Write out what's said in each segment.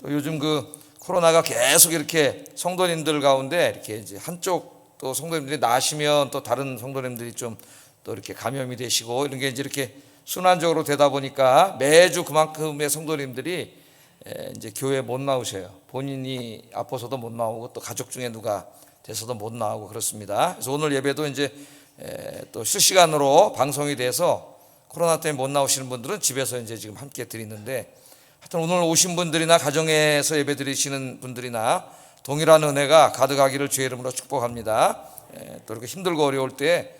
또 요즘 그 코로나가 계속 이렇게 성도님들 가운데 이렇게 이제 한쪽 또 성도님들이 나시면 또 다른 성도님들이 좀 또 이렇게 감염이 되시고 이런 게 이제 이렇게 순환적으로 되다 보니까 매주 그만큼의 성도님들이 이제 교회에 못 나오셔요. 본인이 아파서도 못 나오고 또 가족 중에 누가 돼서도 못 나오고 그렇습니다. 그래서 오늘 예배도 이제 또 실시간으로 방송이 돼서 코로나 때문에 못 나오시는 분들은 집에서 이제 지금 함께 드리는데, 하여튼 오늘 오신 분들이나 가정에서 예배 드리시는 분들이나 동일한 은혜가 가득하기를 주의 이름으로 축복합니다. 또 이렇게 힘들고 어려울 때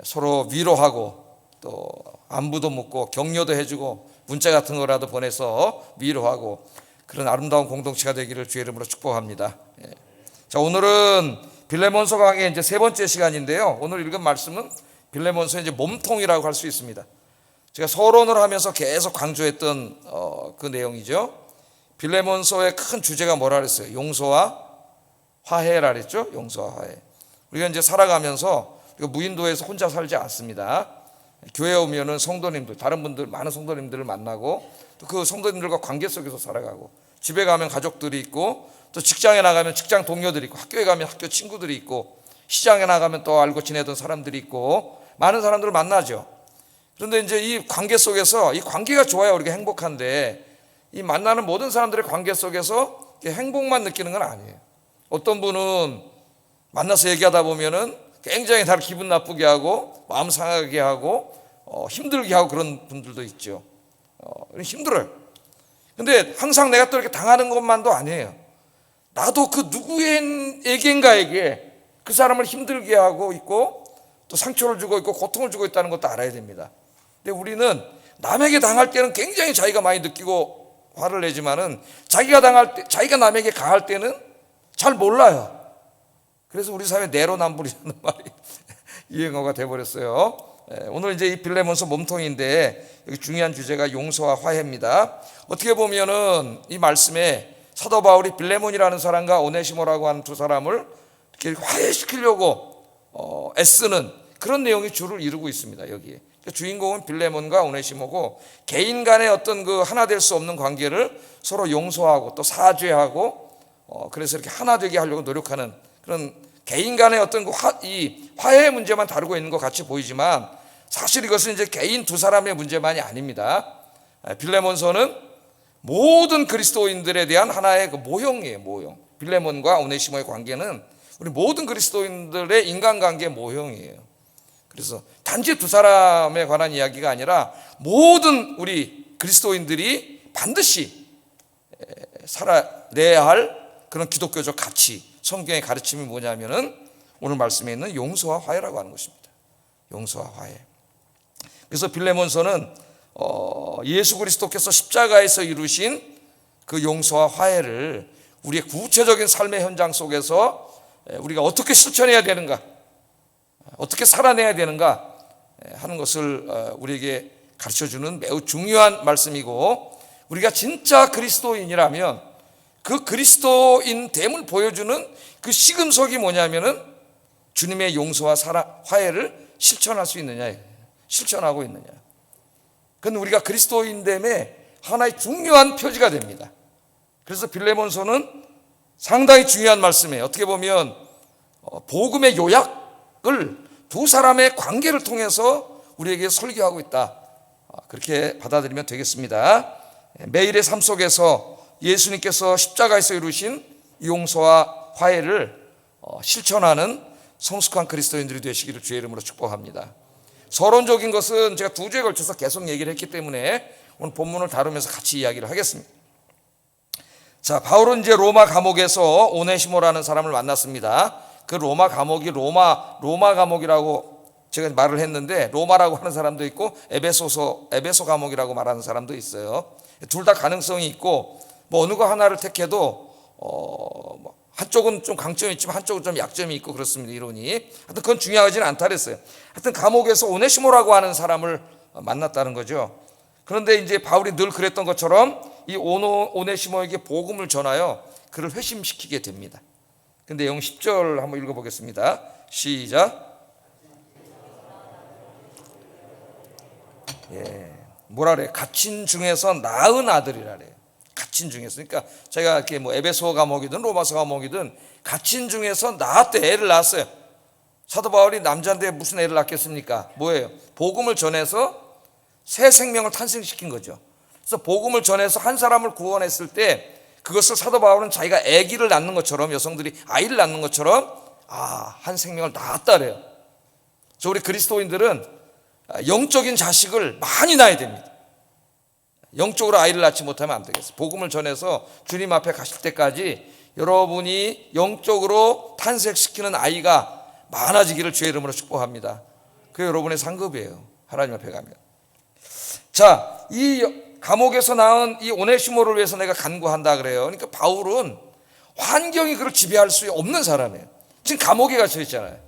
서로 위로하고 또 안부도 묻고 격려도 해주고 문자 같은 거라도 보내서 위로하고 그런 아름다운 공동체가 되기를 주의 이름으로 축복합니다. 자, 오늘은 빌레몬서 강의 이제 세 번째 시간인데요. 오늘 읽은 말씀은 빌레몬서의 이제 몸통이라고 할 수 있습니다. 제가 서론을 하면서 계속 강조했던 그 내용이죠. 빌레몬서의 큰 주제가 뭐라 그랬어요? 용서와 화해라 그랬죠. 용서와 화해. 우리가 이제 살아가면서 무인도에서 혼자 살지 않습니다. 교회에 오면은 성도님들, 다른 분들, 많은 성도님들을 만나고 또 그 성도님들과 관계 속에서 살아가고, 집에 가면 가족들이 있고 또 직장에 나가면 직장 동료들이 있고 학교에 가면 학교 친구들이 있고 시장에 나가면 또 알고 지내던 사람들이 있고 많은 사람들을 만나죠. 그런데 이제 이 관계 속에서, 이 관계가 좋아야 우리가 행복한데 이 만나는 모든 사람들의 관계 속에서 행복만 느끼는 건 아니에요. 어떤 분은 만나서 얘기하다 보면은 굉장히 나를 기분 나쁘게 하고 마음 상하게 하고 힘들게 하고 그런 분들도 있죠. 힘들어요. 근데 항상 내가 또 이렇게 당하는 것만도 아니에요. 나도 그 누구에게인가에게 그 사람을 힘들게 하고 있고 또 상처를 주고 있고 고통을 주고 있다는 것도 알아야 됩니다. 근데 우리는 남에게 당할 때는 굉장히 자기가 많이 느끼고 화를 내지만은 자기가 남에게 가할 때는 잘 몰라요. 그래서 우리 사회 내로남불이라는 말이 유행어가 돼버렸어요. 오늘 이제 이 빌레몬서 몸통인데 여기 중요한 주제가 용서와 화해입니다. 어떻게 보면은 이 말씀에 사도 바울이 빌레몬이라는 사람과 오네시모라고 하는 두 사람을 이렇게 화해시키려고 애쓰는 그런 내용이 주를 이루고 있습니다. 여기에 주인공은 빌레몬과 오네시모고, 개인 간의 어떤 그 하나 될 수 없는 관계를 서로 용서하고 또 사죄하고 그래서 이렇게 하나 되게 하려고 노력하는 그런 개인 간의 어떤 이 화해의 문제만 다루고 있는 것 같이 보이지만 사실 이것은 이제 개인 두 사람의 문제만이 아닙니다. 빌레몬서는 모든 그리스도인들에 대한 하나의 그 모형이에요. 모형. 빌레몬과 오네시모의 관계는 우리 모든 그리스도인들의 인간관계의 모형이에요. 그래서 단지 두 사람에 관한 이야기가 아니라 모든 우리 그리스도인들이 반드시 살아내야 할 그런 기독교적 가치, 성경의 가르침이 뭐냐면은 오늘 말씀에 있는 용서와 화해라고 하는 것입니다. 용서와 화해. 그래서 빌레몬서는 예수 그리스도께서 십자가에서 이루신 그 용서와 화해를 우리의 구체적인 삶의 현장 속에서 우리가 어떻게 실천해야 되는가, 어떻게 살아내야 되는가 하는 것을 우리에게 가르쳐주는 매우 중요한 말씀이고, 우리가 진짜 그리스도인이라면 그 그리스도인됨을 보여주는 그 시금석이 뭐냐면은 주님의 용서와 화해를 실천할 수 있느냐, 실천하고 있느냐. 그건 우리가 그리스도인됨의 하나의 중요한 표지가 됩니다. 그래서 빌레몬서는 상당히 중요한 말씀이에요. 어떻게 보면 복음의 요약을 두 사람의 관계를 통해서 우리에게 설교하고 있다, 그렇게 받아들이면 되겠습니다. 매일의 삶 속에서 예수님께서 십자가에서 이루신 용서와 화해를 실천하는 성숙한 그리스도인들이 되시기를 주의 이름으로 축복합니다. 서론적인 것은 제가 두 주에 걸쳐서 계속 얘기를 했기 때문에 오늘 본문을 다루면서 같이 이야기를 하겠습니다. 자, 바울은 이제 로마 감옥에서 오네시모라는 사람을 만났습니다. 그 로마 감옥이 로마 감옥이라고 제가 말을 했는데, 로마라고 하는 사람도 있고 에베소 감옥이라고 말하는 사람도 있어요. 둘 다 가능성이 있고 어느 거 하나를 택해도 한쪽은 좀 강점이 있지만 한쪽은 좀 약점이 있고 그렇습니다. 이론이. 하여튼 그건 중요하지는 않다 그랬어요. 하여튼 감옥에서 오네시모라고 하는 사람을 만났다는 거죠. 그런데 이제 바울이 늘 그랬던 것처럼 이 오네시모에게 복음을 전하여 그를 회심시키게 됩니다. 그 내용 10절 한번 읽어보겠습니다. 시작. 뭐라 그래? 갇힌 중에서 낳은 아들이라 그래요. 갇힌 중에서. 그러니까 제가 이렇게 뭐 에베소 감옥이든 로마서 감옥이든 갇힌 중에서 낳았대. 애를 낳았어요. 사도 바울이 남자인데 무슨 애를 낳겠습니까? 뭐예요? 복음을 전해서 새 생명을 탄생시킨 거죠. 그래서 복음을 전해서 한 사람을 구원했을 때 그것을 사도 바울은 자기가 아기를 낳는 것처럼, 여성들이 아이를 낳는 것처럼 한 생명을 낳았다 그래요. 그래서 우리 그리스도인들은 영적인 자식을 많이 낳아야 됩니다. 영적으로 아이를 낳지 못하면 안 되겠어요. 복음을 전해서 주님 앞에 가실 때까지 여러분이 영적으로 탄생시키는 아이가 많아지기를 주의 이름으로 축복합니다. 그게 여러분의 상급이에요. 하나님 앞에 가면. 자, 이 감옥에서 낳은 이 오네시모를 위해서 내가 간구한다 그래요. 그러니까 바울은 환경이 그를 지배할 수 없는 사람이에요. 지금 감옥에 갇혀 있잖아요.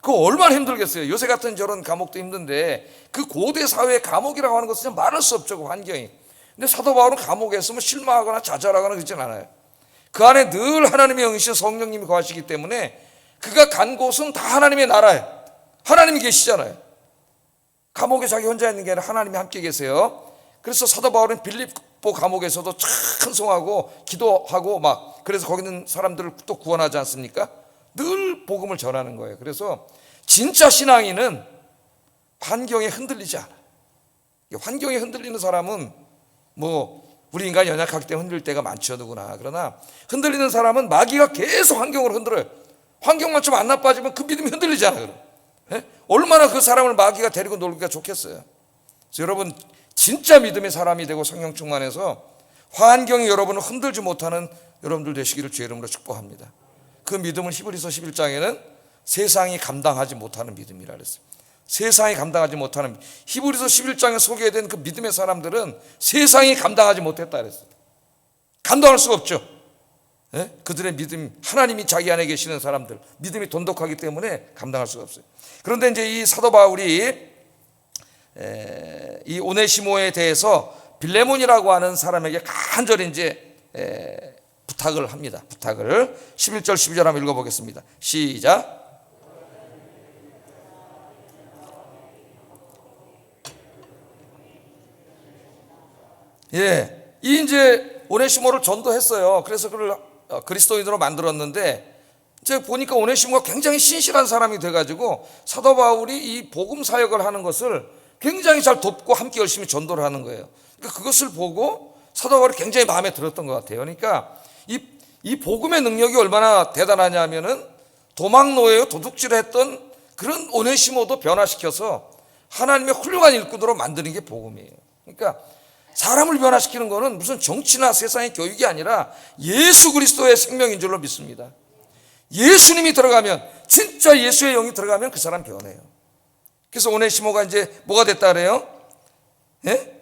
그거 얼마나 힘들겠어요. 요새 같은 저런 감옥도 힘든데 그 고대 사회의 감옥이라고 하는 것은 말할 수 없죠. 그 환경이. 근데 사도 바울은 감옥에서 뭐 실망하거나 좌절하거나 그러진 않아요. 그 안에 늘 하나님의 영이신 성령님이 거하시기 때문에 그가 간 곳은 다 하나님의 나라예요. 하나님이 계시잖아요. 감옥에 자기 혼자 있는 게 아니라 하나님이 함께 계세요. 그래서 사도 바울은 빌립보 감옥에서도 찬송하고 기도하고 막, 그래서 거기 있는 사람들을 또 구원하지 않습니까? 늘 복음을 전하는 거예요. 그래서 진짜 신앙인은 환경에 흔들리지 않아요. 환경에 흔들리는 사람은 뭐 우리 인간이 연약하기 때문에 흔들릴 때가 많죠, 누구나. 그러나 흔들리는 사람은 마귀가 계속 환경으로 흔들어요. 환경만 좀 안 나빠지면 그 믿음이 흔들리잖아요. 얼마나 그 사람을 마귀가 데리고 놀기가 좋겠어요. 그래서 여러분 진짜 믿음의 사람이 되고 성령 충만해서 환경이 여러분을 흔들지 못하는 여러분들 되시기를 주의 이름으로 축복합니다. 그 믿음은 히브리서 11장에는 세상이 감당하지 못하는 믿음이라 그랬어요. 세상이 감당하지 못하는, 히브리서 11장에 소개된 그 믿음의 사람들은 세상이 감당하지 못했다 그랬어요. 감당할 수가 없죠. 그들의 믿음, 하나님이 자기 안에 계시는 사람들, 믿음이 돈독하기 때문에 감당할 수가 없어요. 그런데 이제 이 사도 바울이 이 오네시모에 대해서 빌레몬이라고 하는 사람에게 간절히 이제 부탁을 합니다. 부탁을 11절 12절 한번 읽어보겠습니다. 시작. 예, 이 이제 오네시모를 전도했어요. 그래서 그를 그리스도인으로 만들었는데 이제 보니까 오네시모가 굉장히 신실한 사람이 돼가지고 사도 바울이 이 복음 사역을 하는 것을 굉장히 잘 돕고 함께 열심히 전도를 하는 거예요. 그러니까 그것을 보고 사도 바울이 굉장히 마음에 들었던 것 같아요. 그러니까 이 복음의 능력이 얼마나 대단하냐면은 도망노예요, 도둑질을 했던 그런 오네시모도 변화시켜서 하나님의 훌륭한 일꾼으로 만드는 게 복음이에요. 그러니까 사람을 변화시키는 것은 무슨 정치나 세상의 교육이 아니라 예수 그리스도의 생명인 줄로 믿습니다. 예수님이 들어가면, 진짜 예수의 영이 들어가면 그 사람 변해요. 그래서 오네시모가 이제 뭐가 됐다 그래요? 예?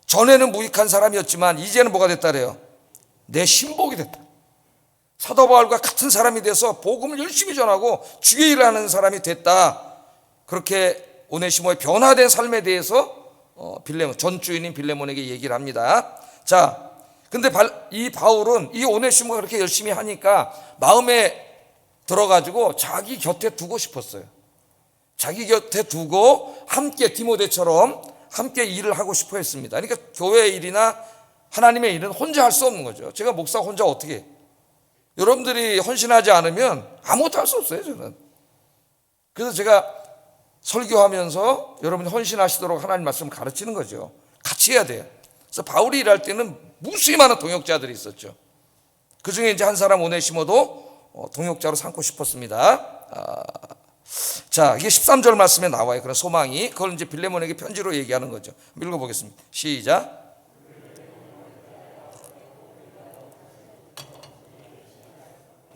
전에는 무익한 사람이었지만 이제는 뭐가 됐다 그래요? 내 신복이 됐다. 사도 바울과 같은 사람이 돼서 복음을 열심히 전하고 주의 일을 하는 사람이 됐다. 그렇게 오네시모의 변화된 삶에 대해서 빌레몬, 전 주인인 빌레몬에게 얘기를 합니다. 자, 근데 이 바울은 이 오네시모가 그렇게 열심히 하니까 마음에 들어가지고 자기 곁에 두고 싶었어요. 자기 곁에 두고 함께 디모데처럼 함께 일을 하고 싶어 했습니다. 그러니까 교회 일이나 하나님의 일은 혼자 할 수 없는 거죠. 제가 목사 혼자 어떻게 해요? 여러분들이 헌신하지 않으면 아무것도 할 수 없어요, 저는. 그래서 제가 설교하면서 여러분이 헌신하시도록 하나님 말씀을 가르치는 거죠. 같이 해야 돼요. 그래서 바울이 일할 때는 무수히 많은 동역자들이 있었죠. 그 중에 이제 한 사람 오네시모도 동역자로 삼고 싶었습니다. 자, 이게 13절 말씀에 나와요. 그런 소망이. 그걸 이제 빌레몬에게 편지로 얘기하는 거죠. 읽어보겠습니다. 시작.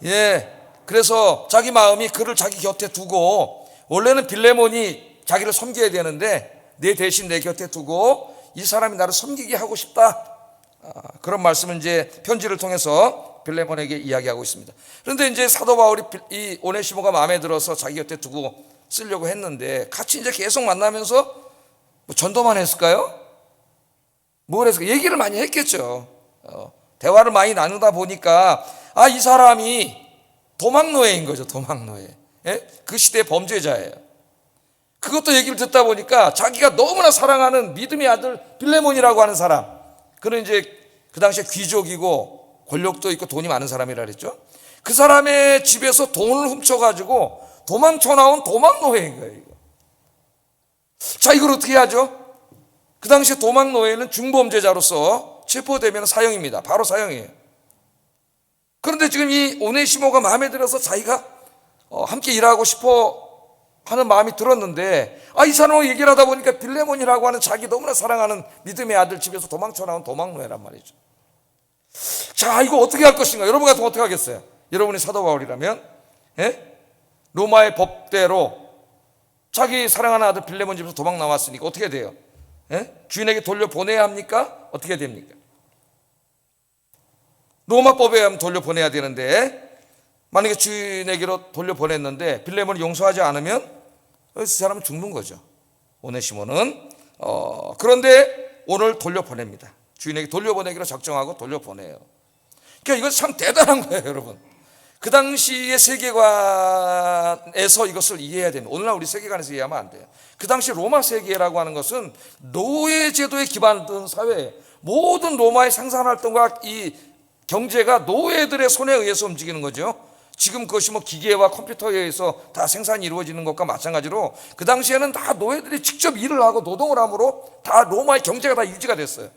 예, 그래서 자기 마음이 그를 자기 곁에 두고, 원래는 빌레몬이 자기를 섬겨야 되는데 내 대신 내 곁에 두고 이 사람이 나를 섬기게 하고 싶다. 그런 말씀을 이제 편지를 통해서 빌레몬에게 이야기하고 있습니다. 그런데 이제 사도 바울이 이 오네시모가 마음에 들어서 자기 곁에 두고 쓰려고 했는데 같이 이제 계속 만나면서 뭐 전도만 했을까요? 뭘 했을까요? 얘기를 많이 했겠죠. 대화를 많이 나누다 보니까 이 사람이 도망노예인 거죠. 도망노예. 예? 그 시대의 범죄자예요. 그것도 얘기를 듣다 보니까 자기가 너무나 사랑하는 믿음의 아들 빌레몬이라고 하는 사람, 그는 이제 그 당시에 귀족이고 권력도 있고 돈이 많은 사람이라 그랬죠. 그 사람의 집에서 돈을 훔쳐가지고 도망쳐 나온 도망노예인 거예요. 자, 이걸 어떻게 하죠? 그 당시에 도망노예는 중범죄자로서 체포되면 사형입니다. 바로 사형이에요. 그런데 지금 이 오네시모가 마음에 들어서 자기가 함께 일하고 싶어 하는 마음이 들었는데, 이 사람하고 얘기를 하다 보니까 빌레몬이라고 하는 자기 너무나 사랑하는 믿음의 아들 집에서 도망쳐 나온 도망노예란 말이죠. 자, 이거 어떻게 할 것인가? 여러분 같으면 어떻게 하겠어요? 여러분이 사도 바울이라면 로마의 법대로 자기 사랑하는 아들 빌레몬 집에서 도망 나왔으니까 어떻게 돼요? 주인에게 돌려보내야 합니까? 어떻게 됩니까? 로마법에 의하면 돌려보내야 되는데, 만약에 주인에게로 돌려보냈는데 빌레몬을 용서하지 않으면 그 사람은 죽는 거죠. 오네시모는 그런데 오늘 돌려보냅니다. 주인에게 돌려보내기로 작정하고 돌려보내요. 그러니까 이건 참 대단한 거예요, 여러분. 그 당시의 세계관에서 이것을 이해해야 됩니다. 오늘날 우리 세계관에서 이해하면 안 돼요. 그 당시 로마 세계라고 하는 것은 노예 제도에 기반된 사회, 모든 로마의 생산활동과 이 경제가 노예들의 손에 의해서 움직이는 거죠. 지금 그것이 뭐 기계와 컴퓨터에 의해서 다 생산이 이루어지는 것과 마찬가지로 그 당시에는 다 노예들이 직접 일을 하고 노동을 함으로 다 로마의 경제가 다 유지가 됐어요.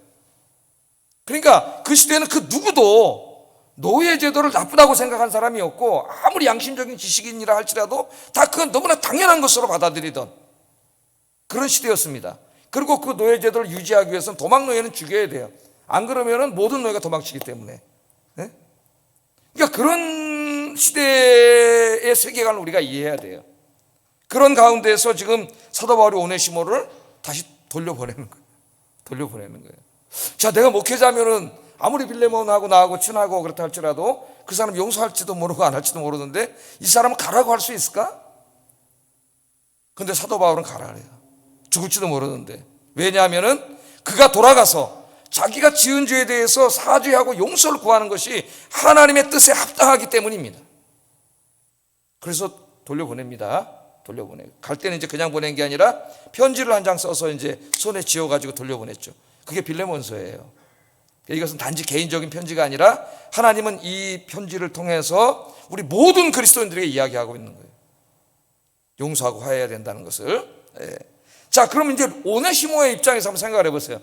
그러니까 그 시대에는 그 누구도 노예 제도를 나쁘다고 생각한 사람이 없고, 아무리 양심적인 지식인이라 할지라도 다 그건 너무나 당연한 것으로 받아들이던 그런 시대였습니다. 그리고 그 노예 제도를 유지하기 위해서는 도망노예는 죽여야 돼요. 안 그러면은 모든 노예가 도망치기 때문에. 그러니까 그런 시대의 세계관을 우리가 이해해야 돼요. 그런 가운데서 지금 사도 바울이 오네시모를 다시 돌려보내는 거예요. 돌려보내는 거예요. 자, 내가 목회자면은 아무리 빌레몬하고 나하고 친하고 그렇다 할지라도 그 사람 용서할지도 모르고 안 할지도 모르는데 이 사람은 가라고 할 수 있을까? 근데 사도 바울은 가라 그래요. 죽을지도 모르는데. 왜냐하면은 그가 돌아가서 자기가 지은 죄에 대해서 사죄하고 용서를 구하는 것이 하나님의 뜻에 합당하기 때문입니다. 그래서 돌려보냅니다. 돌려보내요. 갈 때는 이제 그냥 보낸 게 아니라 편지를 한 장 써서 이제 손에 쥐어가지고 돌려보냈죠. 그게 빌레몬서예요. 이것은 단지 개인적인 편지가 아니라 하나님은 이 편지를 통해서 우리 모든 그리스도인들에게 이야기하고 있는 거예요. 용서하고 화해해야 된다는 것을. 자, 그럼 이제 오네시모의 입장에서 한번 생각을 해보세요.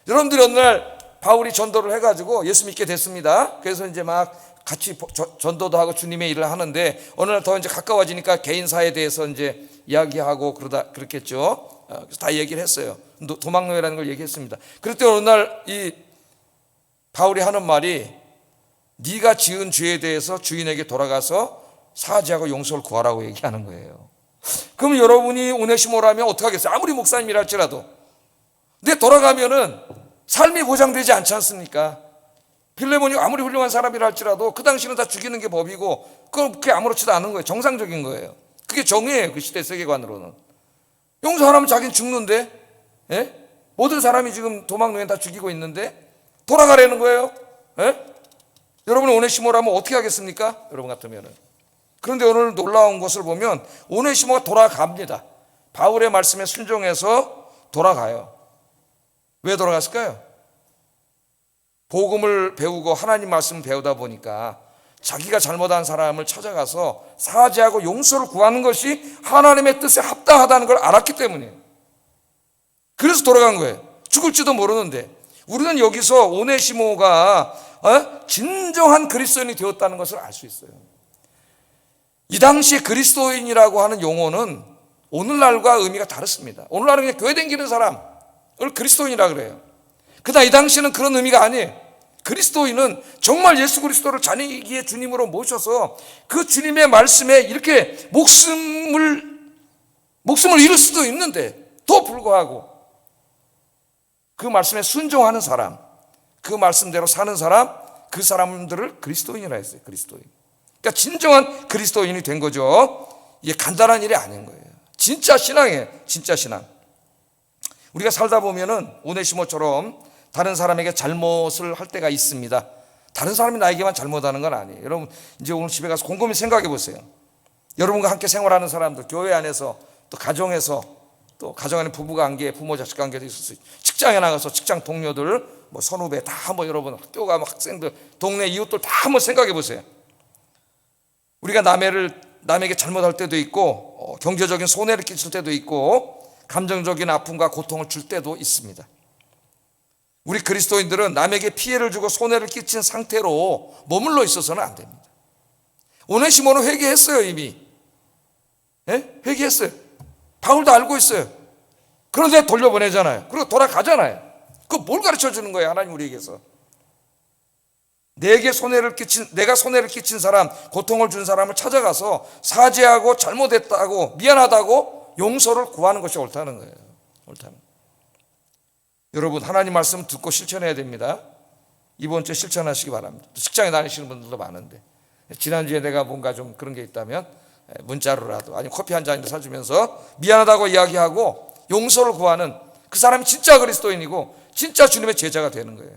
여러분들이 어느 날 바울이 전도를 해가지고 예수 믿게 됐습니다. 그래서 이제 막 같이 전도도 하고 주님의 일을 하는데 어느 날 더 이제 가까워지니까 개인사에 대해서 이제 이야기하고 그랬겠죠. 그래서 다 얘기를 했어요. 도망노예라는 걸 얘기했습니다. 그랬더니 어느 날 이 바울이 하는 말이, 네가 지은 죄에 대해서 주인에게 돌아가서 사죄하고 용서를 구하라고 얘기하는 거예요. 그럼 여러분이 오네시모라면 어떻게 하겠어요? 아무리 목사님이라 할지라도. 근데 돌아가면은 삶이 보장되지 않지 않습니까? 빌레몬이 아무리 훌륭한 사람이라 할지라도 그 당시는 다 죽이는 게 법이고 그게 아무렇지도 않은 거예요. 정상적인 거예요. 그게 정의예요. 그 시대 세계관으로는. 용서하라면 자기는 죽는데, 모든 사람이 지금 도망노예 다 죽이고 있는데 돌아가라는 거예요. 여러분 오네시모라면 어떻게 하겠습니까? 여러분 같으면은. 그런데 오늘 놀라운 것을 보면 오네시모가 돌아갑니다. 바울의 말씀에 순종해서 돌아가요. 왜 돌아갔을까요? 복음을 배우고 하나님 말씀을 배우다 보니까 자기가 잘못한 사람을 찾아가서 사죄하고 용서를 구하는 것이 하나님의 뜻에 합당하다는 걸 알았기 때문이에요. 그래서 돌아간 거예요. 죽을지도 모르는데. 우리는 여기서 오네시모가 진정한 그리스도인이 되었다는 것을 알 수 있어요. 이 당시에 그리스도인이라고 하는 용어는 오늘날과 의미가 다릅니다. 오늘날은 그냥 교회 다니는 사람을 그리스도인이라 그래요. 그러나 이 당시에는 그런 의미가 아니에요. 그리스도인은 정말 예수 그리스도를 자기의 주님으로 모셔서 그 주님의 말씀에 이렇게 목숨을 잃을 수도 있는데 또 불구하고 그 말씀에 순종하는 사람, 그 말씀대로 사는 사람, 그 사람들을 그리스도인이라 했어요. 그리스도인. 그러니까 진정한 그리스도인이 된 거죠. 이게 간단한 일이 아닌 거예요. 진짜 신앙이에요. 진짜 신앙. 우리가 살다 보면은 오네시모처럼 다른 사람에게 잘못을 할 때가 있습니다. 다른 사람이 나에게만 잘못하는 건 아니에요. 여러분 이제 오늘 집에 가서 곰곰이 생각해 보세요. 여러분과 함께 생활하는 사람들, 교회 안에서 또 가정에서 또 가정안에 부부관계, 부모 자식 관계도 있을 수 있고, 직장에 나가서 직장 동료들, 뭐 선후배 다 한번 여러분, 학교 가면 학생들, 동네 이웃들 다 한번 생각해 보세요. 우리가 남에게 잘못할 때도 있고, 경제적인 손해를 끼칠 때도 있고, 감정적인 아픔과 고통을 줄 때도 있습니다. 우리 그리스도인들은 남에게 피해를 주고 손해를 끼친 상태로 머물러 있어서는 안 됩니다. 오네시모는 회개했어요. 이미 회개했어요. 바울도 알고 있어요. 그런데 돌려보내잖아요. 그리고 돌아가잖아요. 그 뭘 가르쳐 주는 거예요? 하나님 우리에게서 내가 손해를 끼친 사람, 고통을 준 사람을 찾아가서 사죄하고 잘못했다고, 미안하다고 용서를 구하는 것이 옳다는 거예요. 옳다는. 여러분, 하나님 말씀 듣고 실천해야 됩니다. 이번 주에 실천하시기 바랍니다. 직장에 다니시는 분들도 많은데, 지난주에 내가 뭔가 좀 그런 게 있다면 문자로라도, 아니면 커피 한 잔이라도 사주면서 미안하다고 이야기하고 용서를 구하는, 그 사람이 진짜 그리스도인이고 진짜 주님의 제자가 되는 거예요.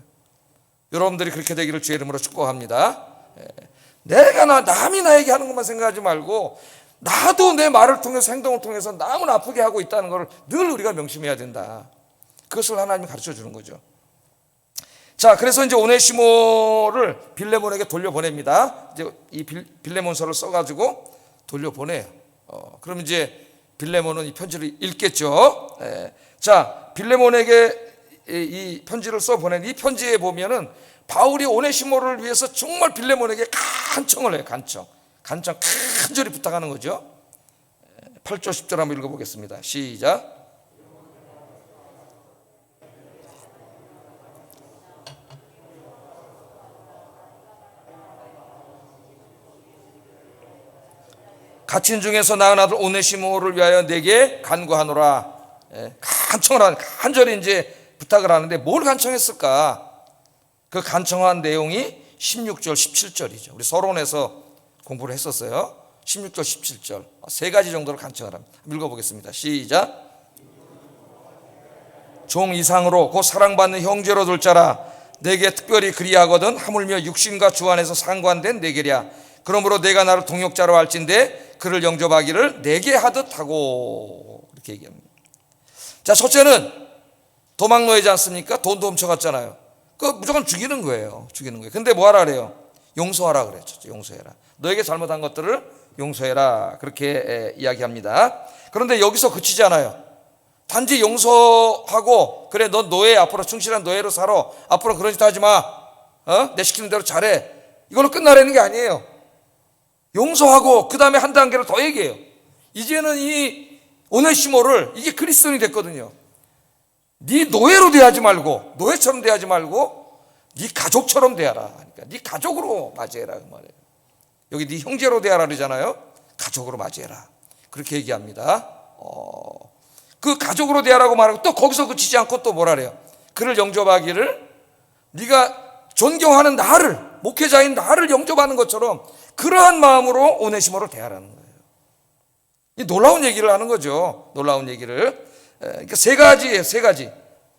여러분들이 그렇게 되기를 주의 이름으로 축복합니다. 남이 나에게 하는 것만 생각하지 말고, 나도 내 말을 통해서, 행동을 통해서 남을 아프게 하고 있다는 것을 늘 우리가 명심해야 된다. 그것을 하나님이 가르쳐 주는 거죠. 자, 그래서 이제 오네시모를 빌레몬에게 돌려보냅니다. 이제 이 빌레몬서를 써가지고 돌려보내요. 그럼 이제 빌레몬은 이 편지를 읽겠죠. 자, 빌레몬에게 이 편지를 써보낸 이 편지에 보면은 바울이 오네시모를 위해서 정말 빌레몬에게 간청을 해요. 간청 간절히 부탁하는 거죠. 8절 10절 한번 읽어보겠습니다. 시작. 갇힌 중에서 낳은 아들 오네시모를 위하여 내게 간구하노라. 간절히 이제 부탁을 하는데, 뭘 간청했을까? 그 간청한 내용이 16절 17절이죠. 우리 서론에서 공부를 했었어요. 16절 17절 세 가지 정도로 간청을 합니다. 읽어보겠습니다. 시작. 종 이상으로 곧 사랑받는 형제로 둘 자라. 내게 특별히 그리하거든 하물며 육신과 주 안에서 상관된 내게랴. 그러므로 내가 나를 동역자로 할진대 그를 영접하기를 내게 하듯 하고, 이렇게 얘기합니다. 자, 첫째는 도망노예지 않습니까? 돈도 훔쳐갔잖아요. 무조건 죽이는 거예요. 근데 뭐 하라 그래요? 용서하라 그랬죠. 용서해라. 너에게 잘못한 것들을 용서해라. 그렇게 이야기합니다. 그런데 여기서 그치지 않아요. 단지 용서하고, 그래 넌 노예, 앞으로 충실한 노예로 살아, 앞으로 그런 짓 하지 마, 내 시키는 대로 잘해, 이걸로 끝나라는 게 아니에요. 용서하고 그 다음에 한 단계를 더 얘기해요. 이제는 이 오네시모를, 이게 그리스도인이 됐거든요. 네 노예로 대하지 말고, 노예처럼 대하지 말고 네 가족처럼 대하라. 그러니까 네 가족으로 맞이해라 그 말이에요. 여기 네 형제로 대하라 그러잖아요. 가족으로 맞이해라. 그렇게 얘기합니다. 그 가족으로 대하라고 말하고, 또 거기서 그치지 않고 또 뭐라 그래요? 그를 영접하기를, 네가 존경하는 나를, 목회자인 나를 영접하는 것처럼 그러한 마음으로 오네시모를 대하라는 거예요. 이 놀라운 얘기를 하는 거죠. 놀라운 얘기를. 그러니까 세 가지예요. 세 가지.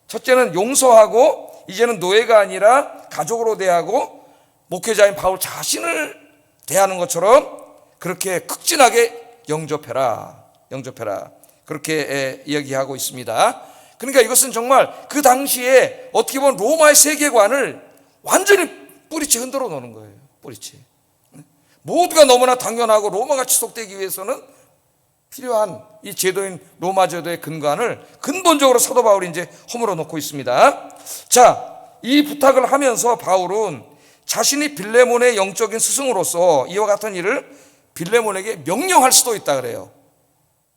첫째는 용서하고, 이제는 노예가 아니라 가족으로 대하고, 목회자인 바울 자신을 대하는 것처럼 그렇게 극진하게 영접해라. 그렇게 이야기하고 있습니다. 그러니까 이것은 정말 그 당시에 어떻게 보면 로마의 세계관을 완전히 뿌리치 흔들어 놓는 거예요. 뿌리치. 모두가 너무나 당연하고 로마가 지속되기 위해서는 필요한 이 제도인 로마 제도의 근간을 근본적으로 사도 바울이 이제 허물어 놓고 있습니다. 자, 이 부탁을 하면서 바울은 자신이 빌레몬의 영적인 스승으로서 이와 같은 일을 빌레몬에게 명령할 수도 있다 그래요.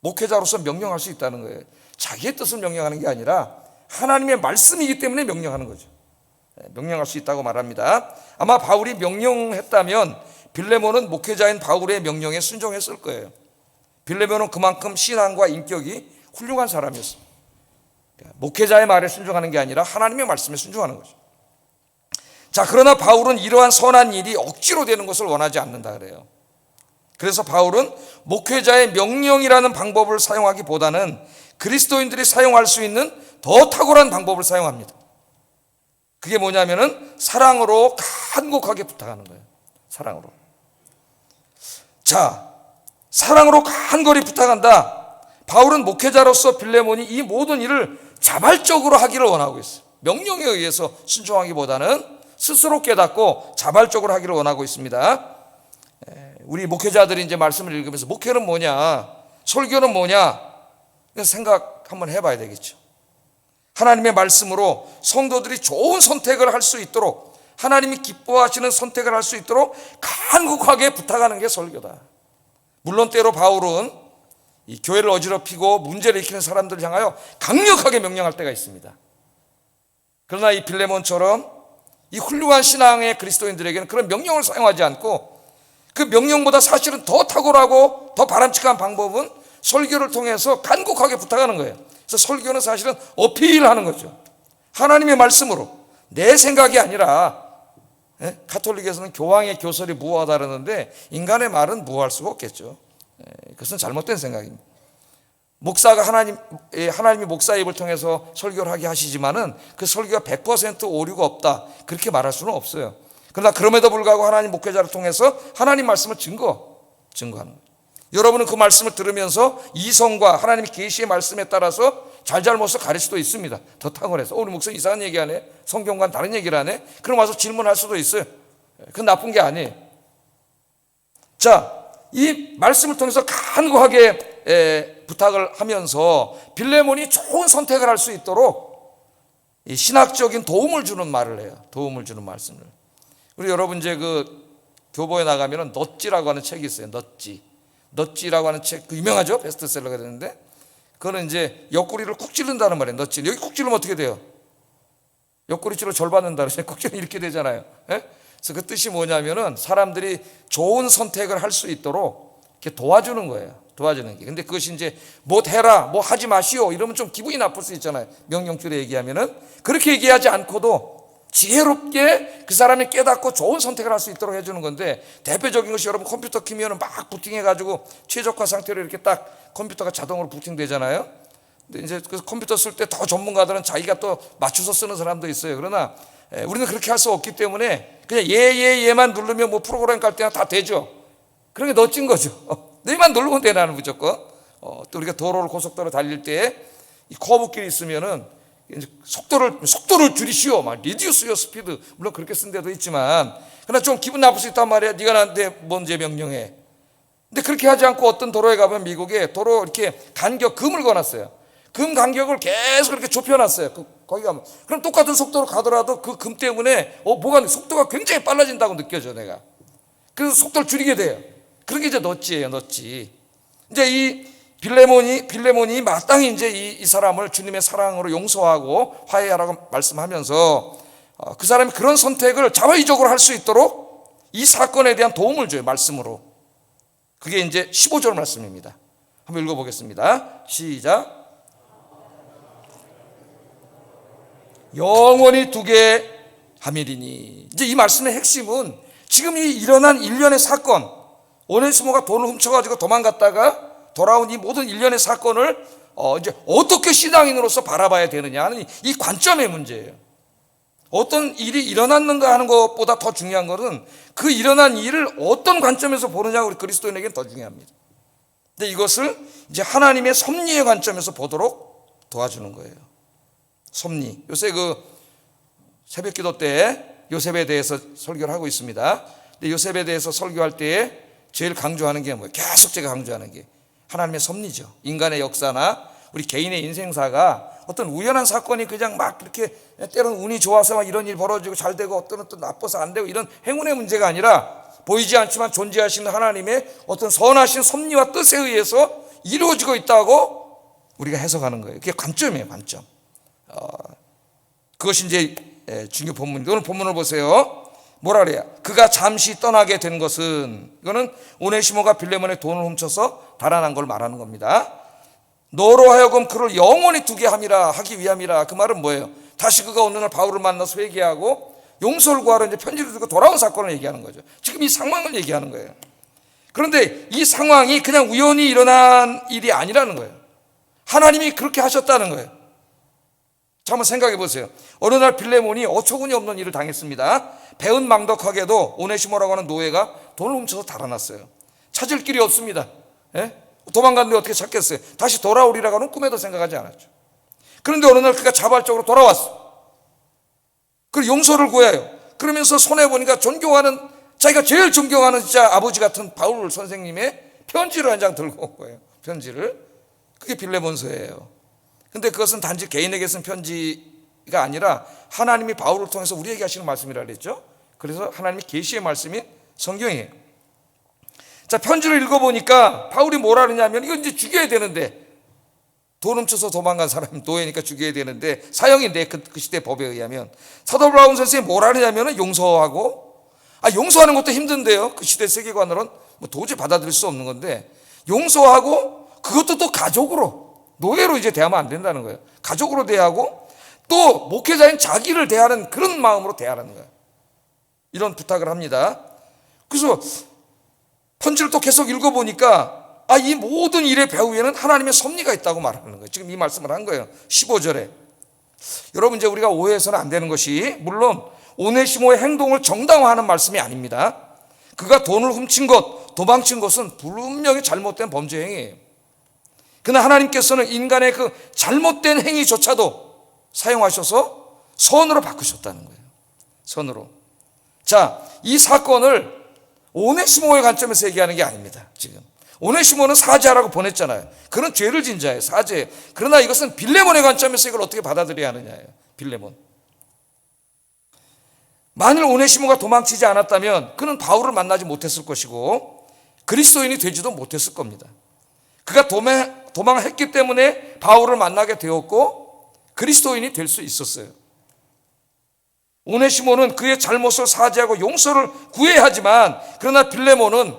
목회자로서 명령할 수 있다는 거예요. 자기의 뜻을 명령하는 게 아니라 하나님의 말씀이기 때문에 명령하는 거죠. 명령할 수 있다고 말합니다. 아마 바울이 명령했다면 빌레몬은 목회자인 바울의 명령에 순종했을 거예요. 빌레몬은 그만큼 신앙과 인격이 훌륭한 사람이었습니다. 목회자의 말에 순종하는 게 아니라 하나님의 말씀에 순종하는 거죠. 자, 그러나 바울은 이러한 선한 일이 억지로 되는 것을 원하지 않는다 그래요. 그래서 바울은 목회자의 명령이라는 방법을 사용하기보다는 그리스도인들이 사용할 수 있는 더 탁월한 방법을 사용합니다. 그게 뭐냐면은 사랑으로 간곡하게 부탁하는 거예요. 사랑으로. 자, 사랑으로 간절히 부탁한다. 바울은 목회자로서 빌레몬이 이 모든 일을 자발적으로 하기를 원하고 있어요. 명령에 의해서 순종하기보다는 스스로 깨닫고 자발적으로 하기를 원하고 있습니다. 우리 목회자들이 이제 말씀을 읽으면서 목회는 뭐냐, 설교는 뭐냐, 생각 한번 해봐야 되겠죠. 하나님의 말씀으로 성도들이 좋은 선택을 할 수 있도록, 하나님이 기뻐하시는 선택을 할 수 있도록 간곡하게 부탁하는 게 설교다. 물론 때로 바울은 이 교회를 어지럽히고 문제를 일으키는 사람들을 향하여 강력하게 명령할 때가 있습니다. 그러나 이 빌레몬처럼 이 훌륭한 신앙의 그리스도인들에게는 그런 명령을 사용하지 않고, 그 명령보다 사실은 더 탁월하고 더 바람직한 방법은 설교를 통해서 간곡하게 부탁하는 거예요. 그래서 설교는 사실은 어필하는 거죠. 하나님의 말씀으로, 내 생각이 아니라. 가톨릭에서는 교황의 교설이 무호하다 그러는데 인간의 말은 무호할 수가 없겠죠. 그것은 잘못된 생각입니다. 목사가 하나님이 목사 입을 통해서 설교를 하게 하시지만은 그 설교가 100% 오류가 없다, 그렇게 말할 수는 없어요. 그러나 그럼에도 불구하고 하나님 목회자를 통해서 하나님 말씀을 증거하는 거예요. 여러분은 그 말씀을 들으면서 이성과 하나님의 계시의 말씀에 따라서 잘못을 가릴 수도 있습니다. 더 탁월해서 우리 목사 이상한 얘기하네, 성경과는 다른 얘기를 하네, 그럼 와서 질문할 수도 있어요. 그건 나쁜 게 아니에요. 자, 이 말씀을 통해서 간곡하게 부탁을 하면서 빌레몬이 좋은 선택을 할 수 있도록 이 신학적인 도움을 주는 말을 해요. 도움을 주는 말씀을. 우리 여러분 이제 그 교보에 나가면은 넛지라고 하는 책이 있어요. 넛지라고 하는 책, 그 유명하죠? 베스트셀러가 되는데, 그거는 이제 옆구리를 쿡 찌른다는 말이에요. 넛지. 여기 쿡 찌르면 어떻게 돼요? 옆구리치로 절 받는다 그러죠. 쿡 찌르면 이렇게 되잖아요. 그래서 그 뜻이 뭐냐면은 사람들이 좋은 선택을 할 수 있도록 이렇게 도와주는 거예요. 도와주는 게. 근데 그것이 이제 뭐 해라, 뭐 하지 마시오 이러면 좀 기분이 나쁠 수 있잖아요. 명령줄에 얘기하면은. 그렇게 얘기하지 않고도 지혜롭게 그 사람이 깨닫고 좋은 선택을 할 수 있도록 해주는 건데, 대표적인 것이 여러분 컴퓨터 키면은 막 부팅해가지고 최적화 상태로 이렇게 딱 컴퓨터가 자동으로 부팅되잖아요. 근데 이제 그 컴퓨터 쓸 때 더 전문가들은 자기가 또 맞춰서 쓰는 사람도 있어요. 그러나 우리는 그렇게 할 수 없기 때문에 그냥 얘만 누르면 뭐 프로그램 깔 때나 다 되죠. 그런 게 멋진 거죠. 얘만 누르면 돼, 나는 무조건. 또 우리가 도로를 고속도로 달릴 때 이 커브길이 있으면은 이제 속도를 줄이시오, 막 리듀스 요 스피드, 물론 그렇게 쓴 데도 있지만, 그러나 좀 기분 나쁠 수 있단 말이야. 네가 나한테 뭔지 명령해. 근데 그렇게 하지 않고 어떤 도로에 가면 미국에 도로 이렇게 금을 거놨어요. 금 간격을 계속 이렇게 좁혀놨어요. 거기 가면. 그럼 똑같은 속도로 가더라도 그 금 때문에 뭐가 속도가 굉장히 빨라진다고 느껴져, 내가. 그래서 속도를 줄이게 돼요. 그런 게 이제 넛지예요, 넛지. 이제 이 빌레몬이 마땅히 이제 이 사람을 주님의 사랑으로 용서하고 화해하라고 말씀하면서 그 사람이 그런 선택을 자발적으로 할 수 있도록 이 사건에 대한 도움을 줘요, 말씀으로. 그게 이제 15절 말씀입니다. 한번 읽어보겠습니다. 시작. 영원히 두게 함이리니. 이제 이 말씀의 핵심은 지금 이 일어난 일련의 사건, 오네시모가 돈을 훔쳐가지고 도망갔다가 돌아온 이 모든 일련의 사건을 이제 어떻게 신앙인으로서 바라봐야 되느냐 하는 이 관점의 문제예요. 어떤 일이 일어났는가 하는 것보다 더 중요한 것은 그 일어난 일을 어떤 관점에서 보느냐가 우리 그리스도인에게는 더 중요합니다. 근데 이것을 이제 하나님의 섭리의 관점에서 보도록 도와주는 거예요. 섭리. 요새 그 새벽 기도 때 요셉에 대해서 설교를 하고 있습니다. 근데 요셉에 대해서 설교할 때 제일 강조하는 게 뭐예요? 계속 제가 강조하는 게 하나님의 섭리죠. 인간의 역사나 우리 개인의 인생사가 어떤 우연한 사건이 그냥 막 이렇게 때로는 운이 좋아서 막 이런 일 벌어지고 잘 되고 어떤 또 나빠서 안 되고 이런 행운의 문제가 아니라 보이지 않지만 존재하시는 하나님의 어떤 선하신 섭리와 뜻에 의해서 이루어지고 있다고 우리가 해석하는 거예요. 그게 관점이에요, 관점. 그것이 이제 중요 본문인데, 오늘 본문을 보세요. 뭐라 그래요? 그가 잠시 떠나게 된 것은, 이거는 오네시모가 빌레몬의 돈을 훔쳐서 달아난 걸 말하는 겁니다. 너로 하여금 그를 영원히 두게 함이라, 하기 위함이라. 그 말은 뭐예요? 다시 그가 어느 날 바울을 만나서 회개하고 용서를 구하러 이제 편지를 들고 돌아온 사건을 얘기하는 거죠. 지금 이 상황을 얘기하는 거예요. 그런데 이 상황이 그냥 우연히 일어난 일이 아니라는 거예요. 하나님이 그렇게 하셨다는 거예요. 자, 한번 생각해 보세요. 어느 날 빌레몬이 어처구니 없는 일을 당했습니다. 배은망덕하게도 오네시모라고 하는 노예가 돈을 훔쳐서 달아났어요. 찾을 길이 없습니다. 도망갔는데 어떻게 찾겠어요? 다시 돌아오리라고는 꿈에도 생각하지 않았죠. 그런데 어느 날 그가 자발적으로 돌아왔어. 그리고 용서를 구해요. 그러면서 손에 보니까 존경하는, 자기가 제일 존경하는 진짜 아버지 같은 바울 선생님의 편지를 한 장 들고 온 거예요. 편지를. 그게 빌레몬서예요. 근데 그것은 단지 개인에게 쓴 편지가 아니라 하나님이 바울을 통해서 우리에게 하시는 말씀이라 그랬죠. 그래서 하나님의 계시의 말씀인 성경이에요. 자, 편지를 읽어보니까 바울이 뭐라 그러냐면, 이거 이제 죽여야 되는데, 돈 훔쳐서 도망간 사람이 노예니까 죽여야 되는데, 사형인데 그 시대 법에 의하면. 사도 바울 선생님이 뭐라 그러냐면 용서하고, 용서하는 것도 힘든데요. 그 시대 세계관으로는 뭐 도저히 받아들일 수 없는 건데, 용서하고 그것도 또 가족으로, 노예로 이제 대하면 안 된다는 거예요. 가족으로 대하고 또 목회자인 자기를 대하는 그런 마음으로 대하라는 거예요. 이런 부탁을 합니다. 그래서 편지를 또 계속 읽어보니까 이 모든 일의 배후에는 하나님의 섭리가 있다고 말하는 거예요. 지금 이 말씀을 한 거예요. 15절에. 여러분, 이제 우리가 오해해서는 안 되는 것이, 물론 오네시모의 행동을 정당화하는 말씀이 아닙니다. 그가 돈을 훔친 것, 도망친 것은 분명히 잘못된 범죄 행위예요. 그러나 하나님께서는 인간의 그 잘못된 행위조차도 사용하셔서 선으로 바꾸셨다는 거예요. 선으로. 자, 이 사건을 오네시모의 관점에서 얘기하는 게 아닙니다. 지금 오네시모는 사죄하라고 보냈잖아요. 그런 죄를 진 자예요. 사죄예요. 그러나 이것은 빌레몬의 관점에서 이걸 어떻게 받아들여야 하느냐예요. 빌레몬. 만일 오네시모가 도망치지 않았다면 그는 바울을 만나지 못했을 것이고 그리스도인이 되지도 못했을 겁니다. 그가 도망했기 때문에 바울을 만나게 되었고 그리스도인이 될 수 있었어요. 오네시모는 그의 잘못을 사죄하고 용서를 구해야 하지만, 그러나 빌레몬은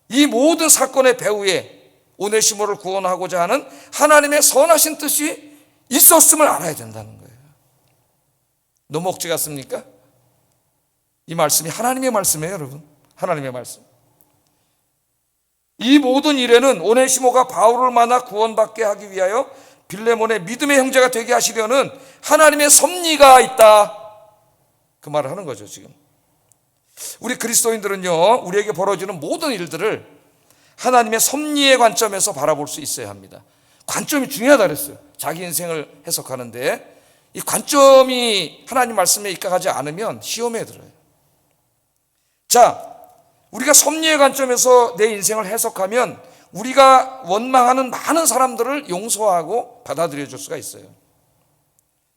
이 모든 사건의 배후에 오네시모를 구원하고자 하는 하나님의 선하신 뜻이 있었음을 알아야 된다는 거예요. 너무 억지 같습니까? 이 말씀이 하나님의 말씀이에요, 여러분. 하나님의 말씀. 이 모든 일에는 오네시모가 바울을 만나 구원받게 하기 위하여 빌레몬의 믿음의 형제가 되게 하시려는 하나님의 섭리가 있다, 그 말을 하는 거죠. 지금 우리 그리스도인들은요, 우리에게 벌어지는 모든 일들을 하나님의 섭리의 관점에서 바라볼 수 있어야 합니다. 관점이 중요하다 그랬어요. 자기 인생을 해석하는데 이 관점이 하나님 말씀에 입각하지 않으면 시험에 들어요. 자, 우리가 섭리의 관점에서 내 인생을 해석하면 우리가 원망하는 많은 사람들을 용서하고 받아들여 줄 수가 있어요.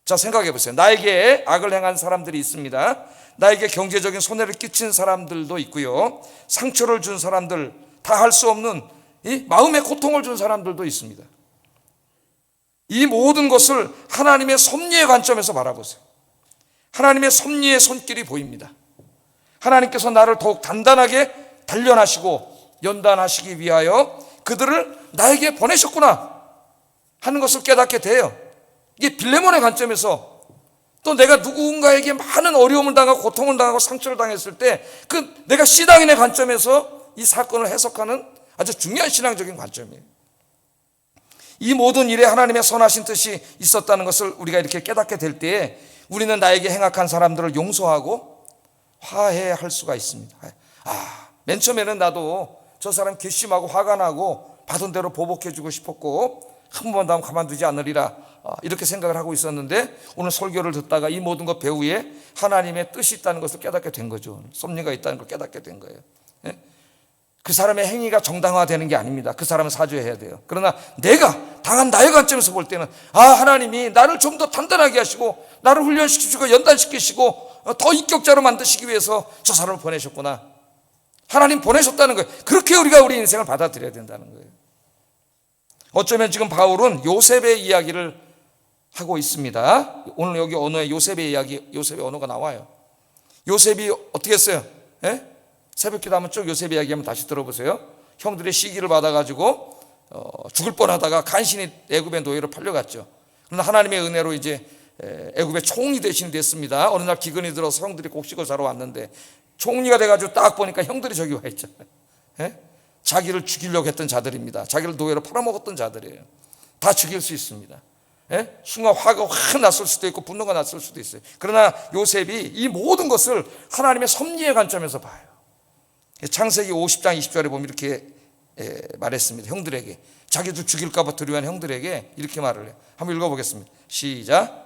자, 생각해 보세요. 나에게 악을 행한 사람들이 있습니다. 나에게 경제적인 손해를 끼친 사람들도 있고요. 상처를 준 사람들, 다 할 수 없는 이 마음의 고통을 준 사람들도 있습니다. 이 모든 것을 하나님의 섭리의 관점에서 바라보세요. 하나님의 섭리의 손길이 보입니다. 하나님께서 나를 더욱 단단하게 단련하시고 연단하시기 위하여 그들을 나에게 보내셨구나 하는 것을 깨닫게 돼요. 이게 빌레몬의 관점에서, 또 내가 누군가에게 많은 어려움을 당하고 고통을 당하고 상처를 당했을 때 그 내가 신앙인의 관점에서 이 사건을 해석하는 아주 중요한 신앙적인 관점이에요. 이 모든 일에 하나님의 선하신 뜻이 있었다는 것을 우리가 이렇게 깨닫게 될 때에 우리는 나에게 행악한 사람들을 용서하고 화해할 수가 있습니다. 맨 처음에는 나도 저 사람 괘씸하고 화가 나고 받은 대로 보복해주고 싶었고 한 번 더 하면 가만두지 않으리라, 이렇게 생각을 하고 있었는데 오늘 설교를 듣다가 이 모든 것 배후에 하나님의 뜻이 있다는 것을 깨닫게 된 거죠. 섭리가 있다는 걸 깨닫게 된 거예요. 그 사람의 행위가 정당화되는 게 아닙니다. 그 사람은 사죄해야 돼요. 그러나 내가 당한 나의 관점에서 볼 때는 하나님이 나를 좀 더 단단하게 하시고 나를 훈련시키시고 연단시키시고 더 인격자로 만드시기 위해서 저 사람을 보내셨구나, 하나님 보내셨다는 거예요. 그렇게 우리가 우리 인생을 받아들여야 된다는 거예요. 어쩌면 지금 바울은 요셉의 이야기를 하고 있습니다. 오늘 여기 언어에 요셉의 이야기, 요셉의 언어가 나와요. 요셉이 어떻게 했어요? 새벽기도 하면 쭉 요셉 이야기 한번 다시 들어보세요. 형들의 시기를 받아가지고 죽을 뻔하다가 간신히 애굽의 노예로 팔려갔죠. 그러나 하나님의 은혜로 이제 애굽의 총리 대신이 됐습니다. 어느 날 기근이 들어서 형들이 곡식을 사러 왔는데 총리가 돼가지고 딱 보니까 형들이 저기 와 있잖아요. 자기를 죽이려고 했던 자들입니다. 자기를 노예로 팔아먹었던 자들이에요. 다 죽일 수 있습니다. 순간 화가 확 났을 수도 있고 분노가 났을 수도 있어요. 그러나 요셉이 이 모든 것을 하나님의 섭리의 관점에서 봐요. 창세기 50장 20절에 보면 이렇게 말했습니다. 형들에게, 자기도 죽일까 봐 두려워하는 형들에게 이렇게 말을 해요. 한번 읽어보겠습니다. 시작.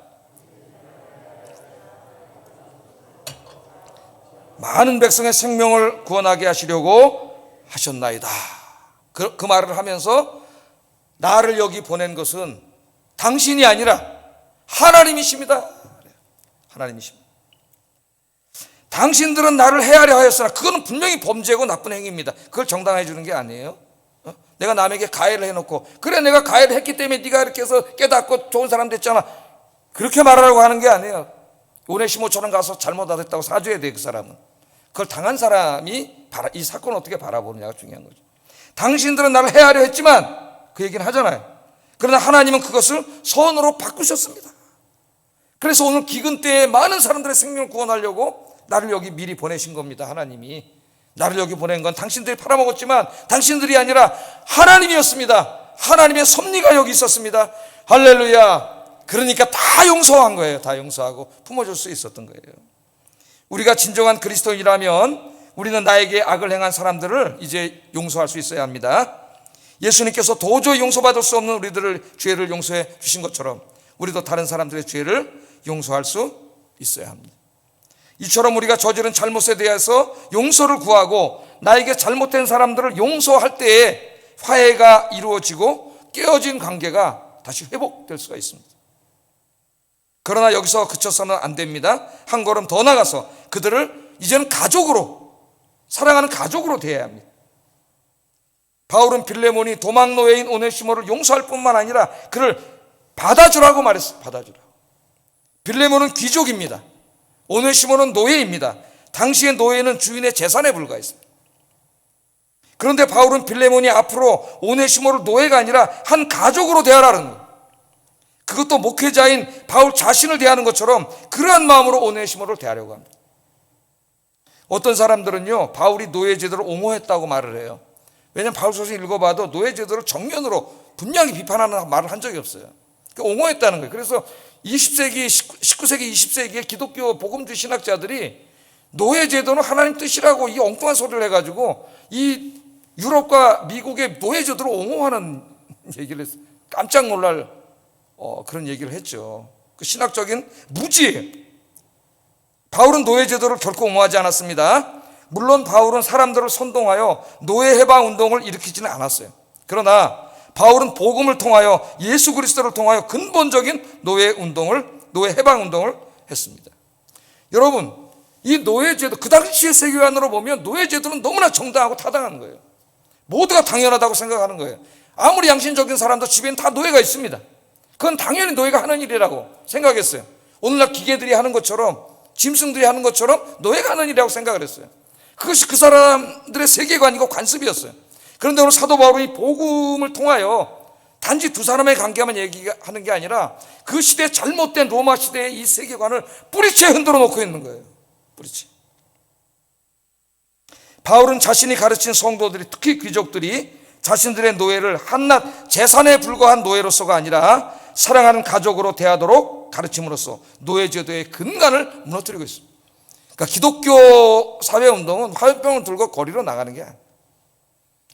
많은 백성의 생명을 구원하게 하시려고 하셨나이다. 그 말을 하면서 나를 여기 보낸 것은 당신이 아니라 하나님이십니다. 하나님이십니다. 당신들은 나를 해하려 하였으나 그거는 분명히 범죄고 나쁜 행위입니다. 그걸 정당화해 주는 게 아니에요. 내가 남에게 가해를 해놓고, 그래 내가 가해를 했기 때문에 네가 이렇게 해서 깨닫고 좋은 사람 됐잖아, 그렇게 말하려고 하는 게 아니에요. 오네시모처럼 가서 잘못했다고 사줘야 돼. 그 사람은. 그걸 당한 사람이 이 사건을 어떻게 바라보느냐가 중요한 거죠. 당신들은 나를 해하려 했지만, 그 얘기는 하잖아요. 그러나 하나님은 그것을 선으로 바꾸셨습니다. 그래서 오늘 기근 때에 많은 사람들의 생명을 구원하려고 나를 여기 미리 보내신 겁니다. 하나님이 나를 여기 보낸 건 당신들이 팔아먹었지만 당신들이 아니라 하나님이었습니다. 하나님의 섭리가 여기 있었습니다. 할렐루야. 그러니까 다 용서한 거예요. 다 용서하고 품어줄 수 있었던 거예요. 우리가 진정한 그리스도인이라면 우리는 나에게 악을 행한 사람들을 이제 용서할 수 있어야 합니다. 예수님께서 도저히 용서받을 수 없는 우리들을 죄를 용서해 주신 것처럼 우리도 다른 사람들의 죄를 용서할 수 있어야 합니다. 이처럼 우리가 저지른 잘못에 대해서 용서를 구하고 나에게 잘못된 사람들을 용서할 때에 화해가 이루어지고 깨어진 관계가 다시 회복될 수가 있습니다. 그러나 여기서 그쳐서는 안 됩니다. 한 걸음 더 나가서 그들을 이제는 가족으로, 사랑하는 가족으로 대해야 합니다. 바울은 빌레몬이 도망 노예인 오네시모를 용서할 뿐만 아니라 그를 받아주라고 말했어요. 받아주라고. 빌레몬은 귀족입니다. 오네시모는 노예입니다. 당시의 노예는 주인의 재산에 불과했습니다. 그런데 바울은 빌레몬이 앞으로 오네시모를 노예가 아니라 한 가족으로 대하라는 거예요. 그것도 목회자인 바울 자신을 대하는 것처럼 그러한 마음으로 오네시모를 대하려고 합니다. 어떤 사람들은요, 바울이 노예 제도를 옹호했다고 말을 해요. 왜냐하면 바울 서신 읽어봐도 노예 제도를 정면으로 분명히 비판하는 말을 한 적이 없어요. 옹호했다는 거예요. 그래서 20세기, 19세기, 20세기에 기독교 복음주의 신학자들이 노예 제도는 하나님 뜻이라고 이 엉뚱한 소리를 해가지고 이 유럽과 미국의 노예 제도를 옹호하는 얘기를 했어요. 깜짝 놀랄 그런 얘기를 했죠. 그 신학적인 무지예요. 바울은 노예 제도를 결코 옹호하지 않았습니다. 물론 바울은 사람들을 선동하여 노예 해방 운동을 일으키지는 않았어요. 그러나 바울은 복음을 통하여 예수 그리스도를 통하여 근본적인 노예 해방 운동을 했습니다. 여러분, 이 노예 제도, 그 당시의 세계관으로 보면 노예 제도는 너무나 정당하고 타당한 거예요. 모두가 당연하다고 생각하는 거예요. 아무리 양심적인 사람도 집에는 다 노예가 있습니다. 그건 당연히 노예가 하는 일이라고 생각했어요. 오늘날 기계들이 하는 것처럼, 짐승들이 하는 것처럼 노예가 하는 일이라고 생각을 했어요. 그것이 그 사람들의 세계관이고 관습이었어요. 그런데 오늘 사도 바울이 복음을 통하여 단지 두 사람의 관계만 얘기하는 게 아니라 그 시대 잘못된 로마 시대의 이 세계관을 뿌리채 흔들어 놓고 있는 거예요. 뿌리채. 바울은 자신이 가르친 성도들이, 특히 귀족들이 자신들의 노예를 한낱 재산에 불과한 노예로서가 아니라 사랑하는 가족으로 대하도록 가르침으로써 노예 제도의 근간을 무너뜨리고 있습니다. 그러니까 기독교 사회운동은 화염병을 들고 거리로 나가는 게 아니에요.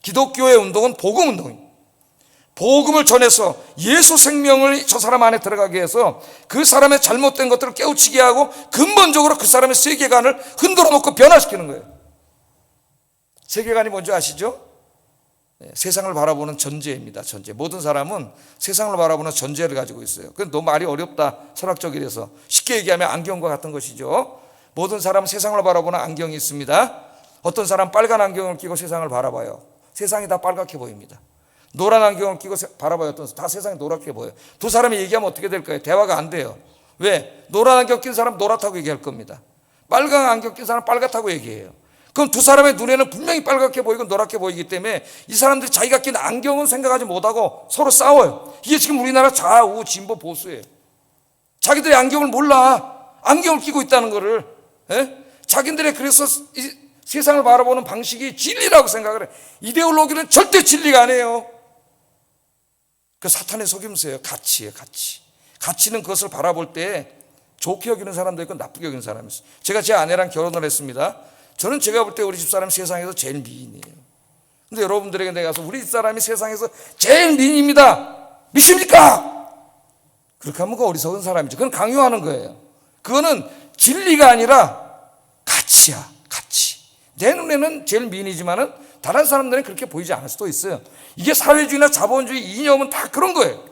기독교의 운동은 복음 운동입니다. 복음을 전해서 예수 생명을 저 사람 안에 들어가게 해서 그 사람의 잘못된 것들을 깨우치게 하고 근본적으로 그 사람의 세계관을 흔들어 놓고 변화시키는 거예요. 세계관이 뭔지 아시죠? 세상을 바라보는 전제입니다. 전제. 모든 사람은 세상을 바라보는 전제를 가지고 있어요. 그건 너무 말이 어렵다, 철학적이라서. 쉽게 얘기하면 안경과 같은 것이죠. 모든 사람은 세상을 바라보는 안경이 있습니다. 어떤 사람은 빨간 안경을 끼고 세상을 바라봐요. 세상이 다 빨갛게 보입니다. 노란 안경을 끼고 바라봐요. 어떤 다 세상이 노랗게 보여요. 두 사람이 얘기하면 어떻게 될까요? 대화가 안 돼요. 왜? 노란 안경 낀 사람 노랗다고 얘기할 겁니다. 빨간 안경 낀 사람 빨갛다고 얘기해요. 그럼 두 사람의 눈에는 분명히 빨갛게 보이고 노랗게 보이기 때문에 이 사람들이 자기가 낀 안경은 생각하지 못하고 서로 싸워요. 이게 지금 우리나라 좌우 진보 보수예요. 자기들이 안경을 몰라. 안경을 끼고 있다는 거를. 자기들의 그래서 이 세상을 바라보는 방식이 진리라고 생각을 해. 이데올로기는 절대 진리가 아니에요. 그 사탄의 속임수예요. 가치예요. 가치. 가치는 그것을 바라볼 때 좋게 여기는 사람도 있고 나쁘게 여기는 사람이 있어요. 제가 제 아내랑 결혼을 했습니다. 저는 제가 볼 때 우리 집사람 세상에서 제일 미인이에요. 근데 여러분들에게 내가 가서 우리 사람이 세상에서 제일 미인입니다, 믿습니까? 그렇게 하면 그 어리석은 사람이죠. 그건 강요하는 거예요. 그거는 진리가 아니라 가치야, 가치. 내 눈에는 제일 미인이지만은 다른 사람들은 그렇게 보이지 않을 수도 있어요. 이게 사회주의나 자본주의 이념은 다 그런 거예요.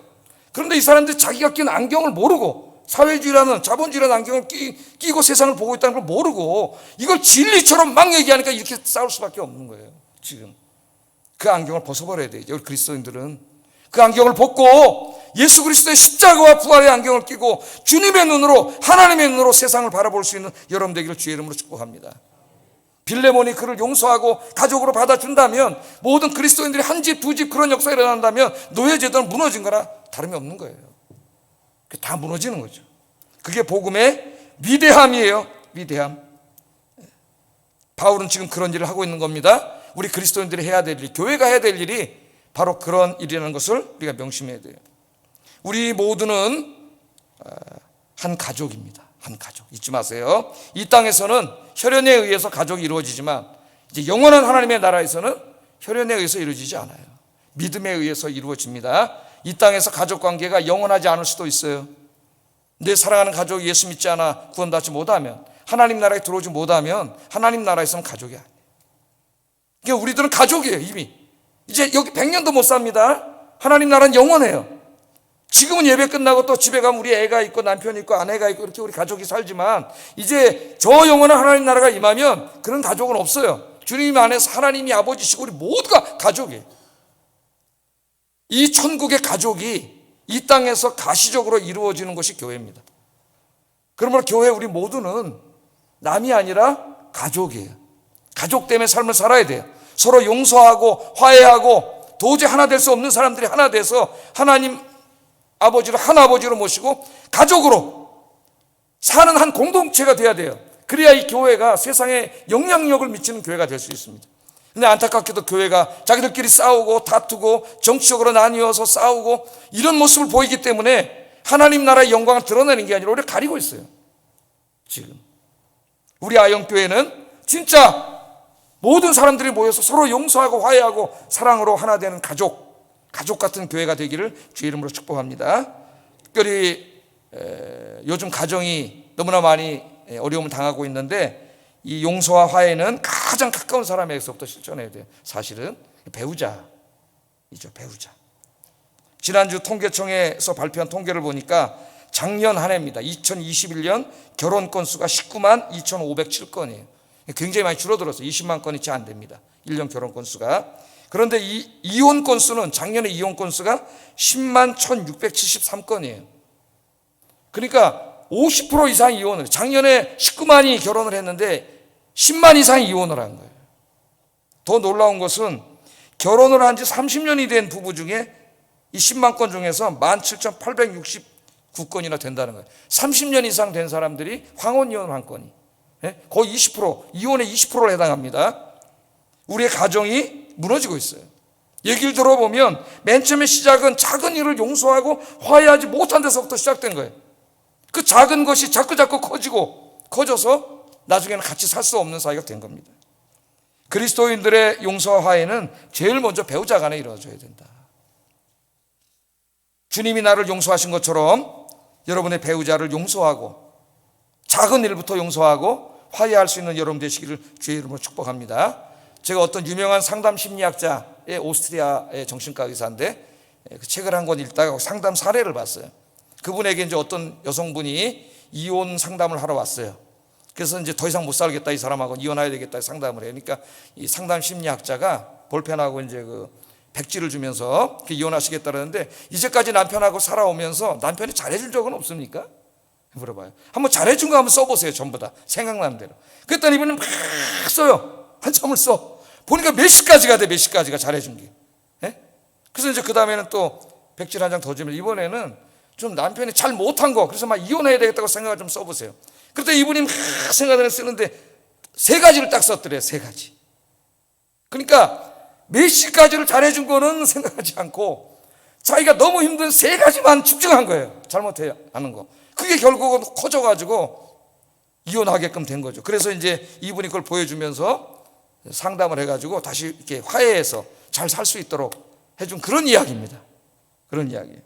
그런데 이 사람들이 자기가 낀 안경을 모르고, 사회주의라는 자본주의라는 안경을 끼고 세상을 보고 있다는 걸 모르고 이걸 진리처럼 막 얘기하니까 이렇게 싸울 수밖에 없는 거예요. 지금 그 안경을 벗어버려야 되죠. 우리 그리스도인들은 그 안경을 벗고 예수 그리스도의 십자가와 부활의 안경을 끼고 주님의 눈으로, 하나님의 눈으로 세상을 바라볼 수 있는 여러분 되기를 주의 이름으로 축복합니다. 빌레몬이 그를 용서하고 가족으로 받아준다면, 모든 그리스도인들이 한 집, 두 집 그런 역사가 일어난다면 노예제도는 무너진 거나 다름이 없는 거예요. 다 무너지는 거죠. 그게 복음의 위대함이에요. 위대함. 바울은 지금 그런 일을 하고 있는 겁니다. 우리 그리스도인들이 해야 될 일, 교회가 해야 될 일이 바로 그런 일이라는 것을 우리가 명심해야 돼요. 우리 모두는 한 가족입니다. 한 가족. 잊지 마세요. 이 땅에서는 혈연에 의해서 가족이 이루어지지만 이제 영원한 하나님의 나라에서는 혈연에 의해서 이루어지지 않아요. 믿음에 의해서 이루어집니다. 이 땅에서 가족 관계가 영원하지 않을 수도 있어요. 내 사랑하는 가족이 예수 믿지 않아 구원받지 못하면, 하나님 나라에 들어오지 못하면 하나님 나라에서는 가족이 아니에요. 그러니까 우리들은 가족이에요. 이미 이제 여기 100년도 못 삽니다. 하나님 나라는 영원해요. 지금은 예배 끝나고 또 집에 가면 우리 애가 있고 남편이 있고 아내가 있고 이렇게 우리 가족이 살지만, 이제 저 영원한 하나님 나라가 임하면 그런 가족은 없어요. 주님 안에서 하나님이 아버지시고 우리 모두가 가족이에요. 이 천국의 가족이 이 땅에서 가시적으로 이루어지는 것이 교회입니다. 그러므로 교회 우리 모두는 남이 아니라 가족이에요. 가족 때문에 삶을 살아야 돼요. 서로 용서하고 화해하고 도저히 하나 될 수 없는 사람들이 하나 돼서 하나님 아버지를 한 아버지로 모시고 가족으로 사는 한 공동체가 돼야 돼요. 그래야 이 교회가 세상에 영향력을 미치는 교회가 될 수 있습니다. 근데 안타깝게도 교회가 자기들끼리 싸우고 다투고 정치적으로 나뉘어서 싸우고 이런 모습을 보이기 때문에 하나님 나라의 영광을 드러내는 게 아니라 오히려 가리고 있어요. 지금 우리 아영교회는 진짜 모든 사람들이 모여서 서로 용서하고 화해하고 사랑으로 하나 되는 가족 같은 교회가 되기를 주의 이름으로 축복합니다. 특별히 요즘 가정이 너무나 많이 어려움을 당하고 있는데, 이 용서와 화해는 가장 가까운 사람에게서부터 실천해야 돼요. 사실은 배우자이죠. 배우자. 지난주 통계청에서 발표한 통계를 보니까 작년 한 해입니다. 2021년 결혼 건수가 19만 2,507건이에요. 굉장히 많이 줄어들었어요. 20만 건이 채 안 됩니다. 1년 결혼 건수가. 그런데 이 이혼 건수는, 작년에 이혼 건수가 10만 1,673건이에요. 그러니까 50% 이상 이혼을, 작년에 19만이 결혼을 했는데 10만 이상이 이혼을 한 거예요. 더 놀라운 것은 결혼을 한 지 30년이 된 부부 중에 이 10만 건 중에서 17,869건이나 된다는 거예요. 30년 이상 된 사람들이 황혼 이혼 한 건이 거의 20%, 이혼의 20%에 해당합니다. 우리의 가정이 무너지고 있어요. 얘기를 들어보면 맨 처음에 시작은 작은 일을 용서하고 화해하지 못한 데서부터 시작된 거예요. 그 작은 것이 자꾸 커져서 나중에는 같이 살 수 없는 사이가 된 겁니다. 그리스도인들의 용서와 화해는 제일 먼저 배우자 간에 이루어져야 된다. 주님이 나를 용서하신 것처럼 여러분의 배우자를 용서하고 작은 일부터 용서하고 화해할 수 있는 여러분 되시기를 주의 이름으로 축복합니다. 제가 어떤 유명한 상담 심리학자의 오스트리아의 정신과 의사인데 그 책을 한 권 읽다가 상담 사례를 봤어요. 그분에게 이제 어떤 여성분이 이혼 상담을 하러 왔어요. 그래서 이제 더 이상 못 살겠다, 이 사람하고 이혼해야 되겠다 상담을 해요. 그러니까 이 상담 심리학자가 볼펜하고 이제 그 백지를 주면서 이혼하시겠다 그러는데, 이제까지 남편하고 살아오면서 남편이 잘해준 적은 없습니까? 물어봐요. 한번 잘해준 거 한번 써보세요. 전부 다 생각나는 대로. 그랬더니 이분은 막 써요. 한참을 써. 보니까 몇 시까지가 돼. 몇 시까지가 잘해준 게. 그래서 이제 그 다음에는 또 백지를 한 장 더 주면, 이번에는 좀 남편이 잘 못한 거, 그래서 막 이혼해야 되겠다고 생각을 좀 써보세요. 그랬더니 이분이 막 생각을 쓰는데 3가지를 딱 썼더래요. 3가지. 그러니까 몇 시까지를 잘해준 거는 생각하지 않고 자기가 너무 힘든 3가지만 집중한 거예요. 잘못해야 하는 거. 그게 결국은 커져가지고 이혼하게끔 된 거죠. 그래서 이제 이분이 그걸 보여주면서 상담을 해가지고 다시 이렇게 화해해서 잘 살 수 있도록 해준 그런 이야기입니다. 그런 이야기.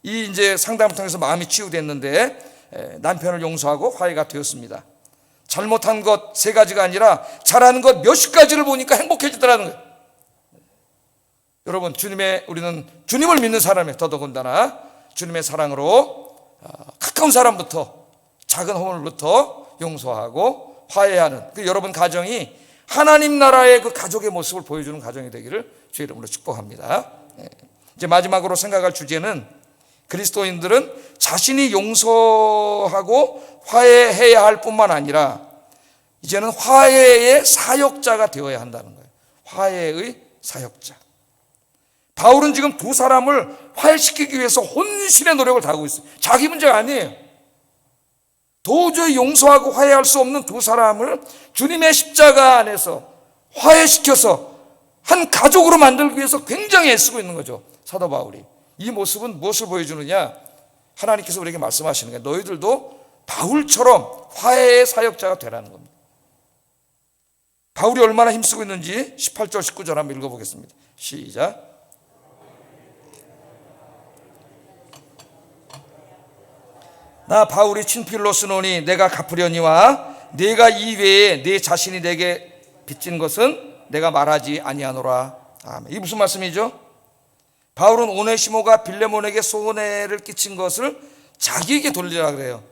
이 이제 상담을 통해서 마음이 치유됐는데 남편을 용서하고 화해가 되었습니다. 잘못한 것 3가지가 아니라 잘하는 것 몇십 가지를 보니까 행복해지더라는 거예요. 여러분, 우리는 주님을 믿는 사람에 더더군다나 주님의 사랑으로 가까운 사람부터, 작은 허물부터 용서하고 화해하는 그 여러분 가정이 하나님 나라의 그 가족의 모습을 보여주는 가정이 되기를 주의 이름으로 축복합니다. 이제 마지막으로 생각할 주제는 그리스도인들은 자신이 용서하고 화해해야 할 뿐만 아니라 이제는 화해의 사역자가 되어야 한다는 거예요. 화해의 사역자. 바울은 지금 2 사람을 화해시키기 위해서 혼신의 노력을 다하고 있어요. 자기 문제가 아니에요. 도저히 용서하고 화해할 수 없는 2 사람을 주님의 십자가 안에서 화해시켜서 한 가족으로 만들기 위해서 굉장히 애쓰고 있는 거죠, 사도 바울이. 이 모습은 무엇을 보여주느냐? 하나님께서 우리에게 말씀하시는 거예요. 너희들도 바울처럼 화해의 사역자가 되라는 겁니다. 바울이 얼마나 힘쓰고 있는지 18절 19절 한번 읽어보겠습니다. 시작. 나 바울이 친필로 쓰노니 내가 갚으려니와 내가 이외에 내 자신이 내게 빚진 것은 내가 말하지 아니하노라. 아멘. 이게 무슨 말씀이죠? 바울은 오네시모가 빌레몬에게 손해를 끼친 것을 자기에게 돌리라 그래요.